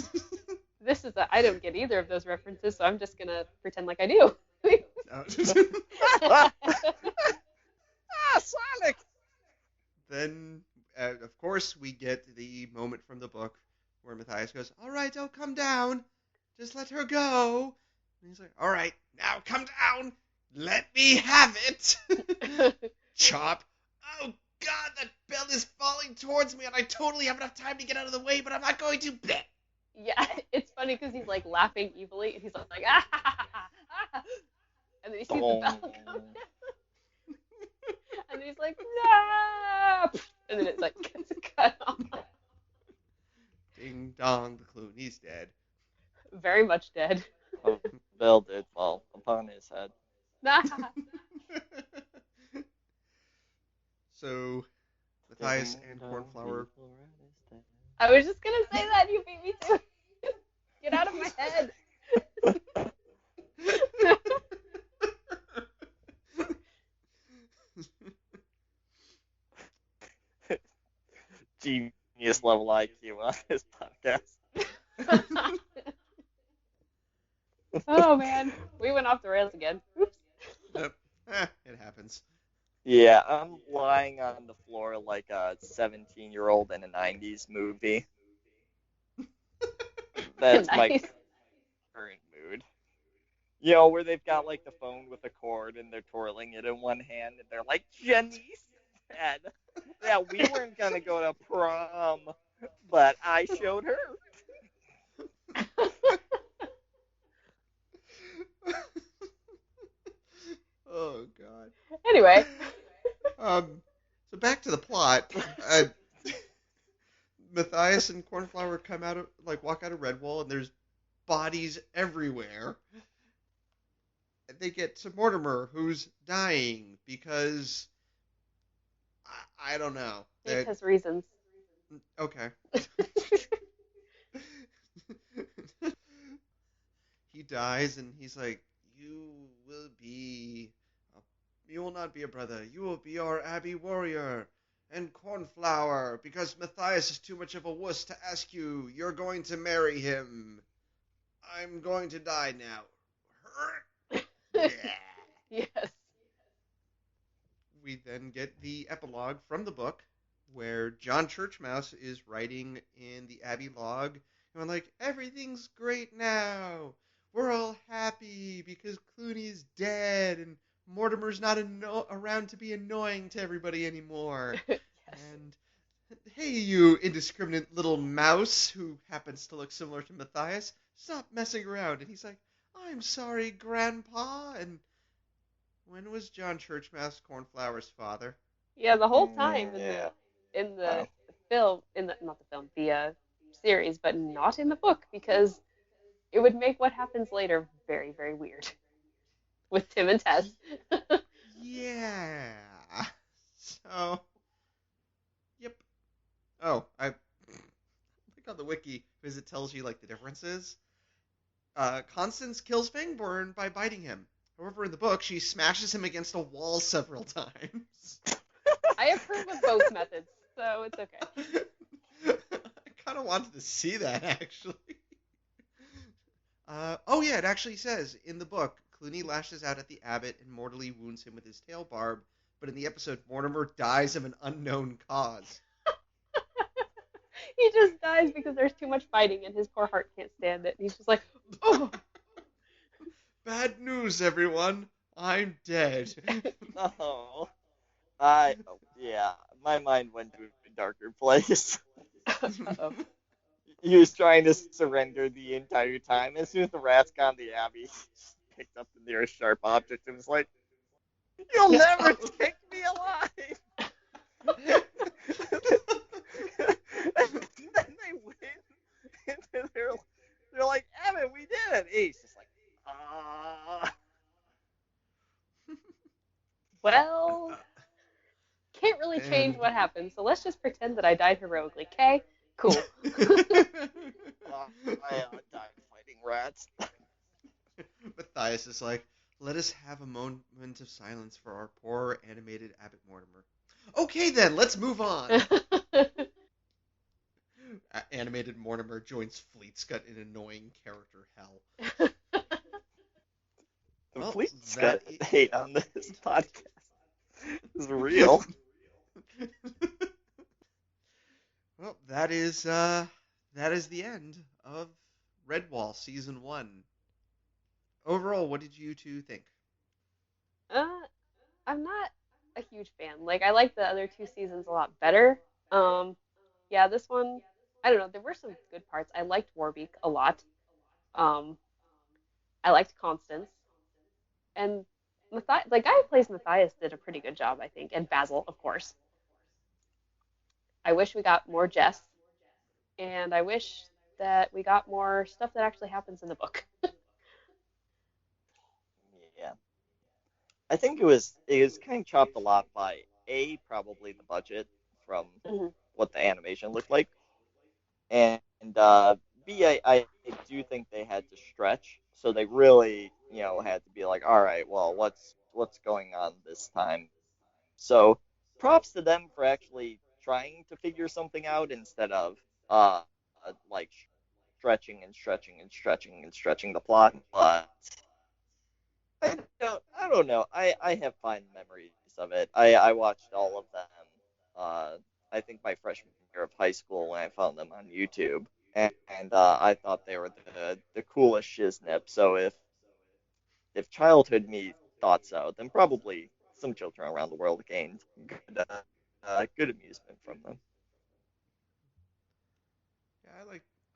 this is I don't get either of those references, so I'm just gonna pretend like I do. Sonic! Then, of course, we get the moment from the book where Matthias goes, "All right, don't come down. Just let her go." And he's like, "All right, now come down. Let me have it." Chop. Oh, God, that bell is falling towards me, and I totally have enough time to get out of the way, but I'm not going to. Bleh. Yeah, it's funny because he's like laughing evilly, and he's like, ah, ha, ha, ha, ha. And then he sees the bell come down. And he's like, no! And then it's like, gets cut off. Ding dong, the Clooney's dead. Very much dead. Oh, bell did fall upon his head. So, Matthias and Cornflower. I was just gonna say that, you beat me to it. Get out of my head. Genius level IQ on this podcast. Oh man, we went off the rails again. Oops. Yep. It happens. Yeah, I'm lying on the floor like a 17-year-old in a 90s movie. That's Nice. my current mood. You know, where they've got like the phone with a cord and they're twirling it in one hand and they're like, Jenny said that we weren't going to go to prom, but I showed her. Oh, God. Anyway. So back to the plot. Matthias and Cornflower walk out of Redwall, and there's bodies everywhere. And they get to Mortimer, who's dying because I don't know. Because reasons. Okay. He dies, and he's like, "You will not be a brother. You will be our Abbey warrior." And Cornflower, because Matthias is too much of a wuss to ask you, you're going to marry him. I'm going to die now. Yeah. Yes. We then get the epilogue from the book, where John Churchmouse is writing in the Abbey log, and like, everything's great now. We're all happy because Clooney's dead, and Mortimer's not around to be annoying to everybody anymore. Yes. And hey, you indiscriminate little mouse who happens to look similar to Matthias, stop messing around. And he's like, "I'm sorry, Grandpa." And when was John Churchmouse Cornflower's father? Yeah, the whole time in the Wow. film, not the film, the series, but not in the book, because it would make what happens later very, very weird with Tim and Tess. Yeah. So, yep. Oh, I think on the wiki, because it tells you like the differences. Constance kills Fangborn by biting him. However, in the book, she smashes him against a wall several times. I approve of both methods, so it's okay. I kind of wanted to see that, actually. Oh yeah, it actually says in the book, Cluny lashes out at the abbot and mortally wounds him with his tail barb, but in the episode, Mortimer dies of an unknown cause. He just dies because there's too much fighting and his poor heart can't stand it. And he's just like, oh. Bad news, everyone. I'm dead. Oh, yeah, my mind went to a darker place. Uh-oh. He was trying to surrender the entire time. As soon as the rats got in the abbey, he just picked up the nearest sharp object and was like, "You'll never take me alive." And then they win, and they're like, "Abbott, we did it." And he's just like, "Ah." Well, can't really change And what happened, so let's just pretend that I died heroically, okay? Cool. I died fighting rats. Matthias is like, let us have a moment of silence for our poor animated Abbot Mortimer. Okay then, let's move on. Animated Mortimer joins Fleetscut in annoying character hell. The Well, fleet's got that hate on this podcast is real. well, that is the end of Redwall season 1. Overall, what did you two think? uh, I'm not a huge fan. Like, I like the other two seasons a lot better. Um, yeah, this one, I don't know. There were some good parts. I liked Warbeak a lot. Um, I liked Constance, and the guy who plays Matthias did a pretty good job, I think, and Basil, of course. I wish we got more Jess, and I wish that we got more stuff that actually happens in the book. Yeah, I think it was kind of chopped a lot by probably the budget from Mhm. what the animation looked like, and B I do think they had to stretch, so they really had to be like, all right, well, what's going on this time? So props to them for actually trying to figure something out instead of like stretching and stretching and stretching and stretching the plot. But I don't know. I have fond memories of it. I watched all of them. Uh, I think my freshman year of high school when I found them on YouTube, and I thought they were the coolest shiznip. So if childhood me thought so, then probably some children around the world gained good amusement from them. Yeah,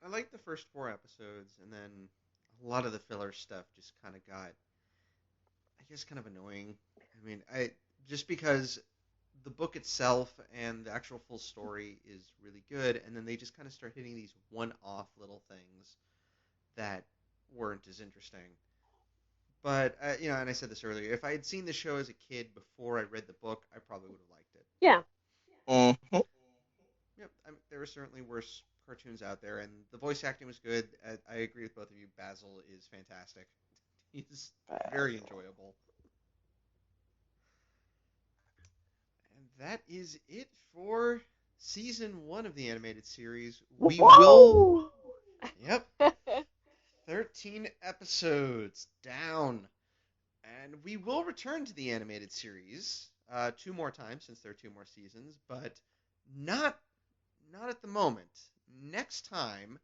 I like the first 4 episodes, and then a lot of the filler stuff just kind of got, I guess, kind of annoying. I mean, I just because the book itself and the actual full story is really good, and then they just kind of start hitting these one-off little things that weren't as interesting. But and I said this earlier, if I had seen the show as a kid before I read the book, I probably would have liked it. Yeah. Mm-hmm. Yep, there were certainly worse cartoons out there, and the voice acting was good. I agree with both of you. Basil is fantastic. He's very enjoyable. And that is it for season 1 of the animated series. We will. Whoa! Yep, 13 episodes down. And we will return to the animated series 2 more times since there are 2 more seasons, but not at the moment. Next time,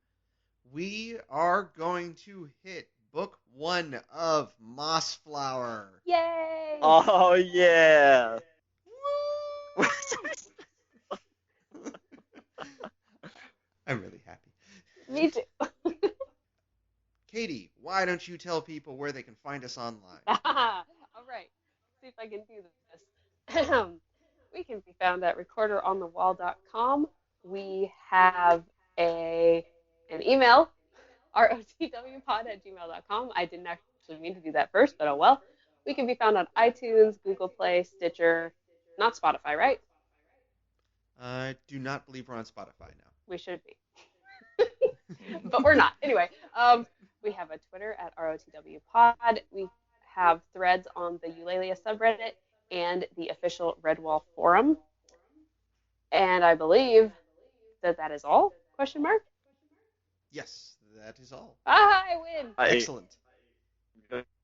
we are going to hit book 1 of Mossflower. Yay! Oh yeah! I'm really happy. Me too. Katie, why don't you tell people where they can find us online? All right. See if I can do this. We can be found at recorderonthewall.com. We have an email, rotwpod@gmail.com. I didn't actually mean to do that first, but oh well. We can be found on iTunes, Google Play, Stitcher, not Spotify, right? I do not believe we're on Spotify now. We should be. But we're not. Anyway, we have a Twitter at ROTWPod. We have threads on the Eulalia subreddit and the official Redwall forum. And I believe that is all? Question mark? Yes, that is all. I win. Excellent.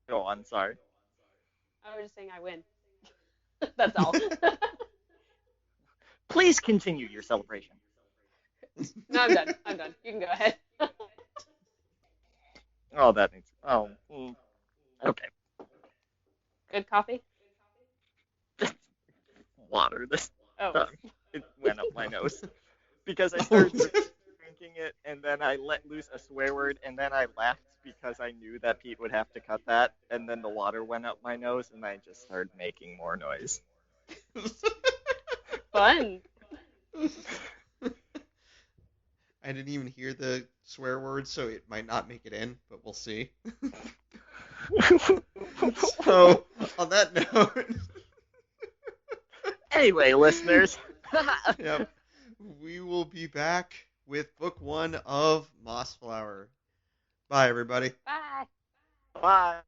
Go on, sorry. I was just saying I win. That's all. Please continue your celebration. No, I'm done. I'm done. You can go ahead. Oh, that makes. Okay. Good coffee? Water this Oh. time. It went up my nose because I started drinking it, and then I let loose a swear word, and then I laughed because I knew that Pete would have to cut that, and then the water went up my nose, and I just started making more noise. Fun. I didn't even hear the swear word, so it might not make it in, but we'll see. So, on that note, Anyway, listeners. yep, we will be back with book 1 of Mossflower. Bye, everybody. Bye. Bye.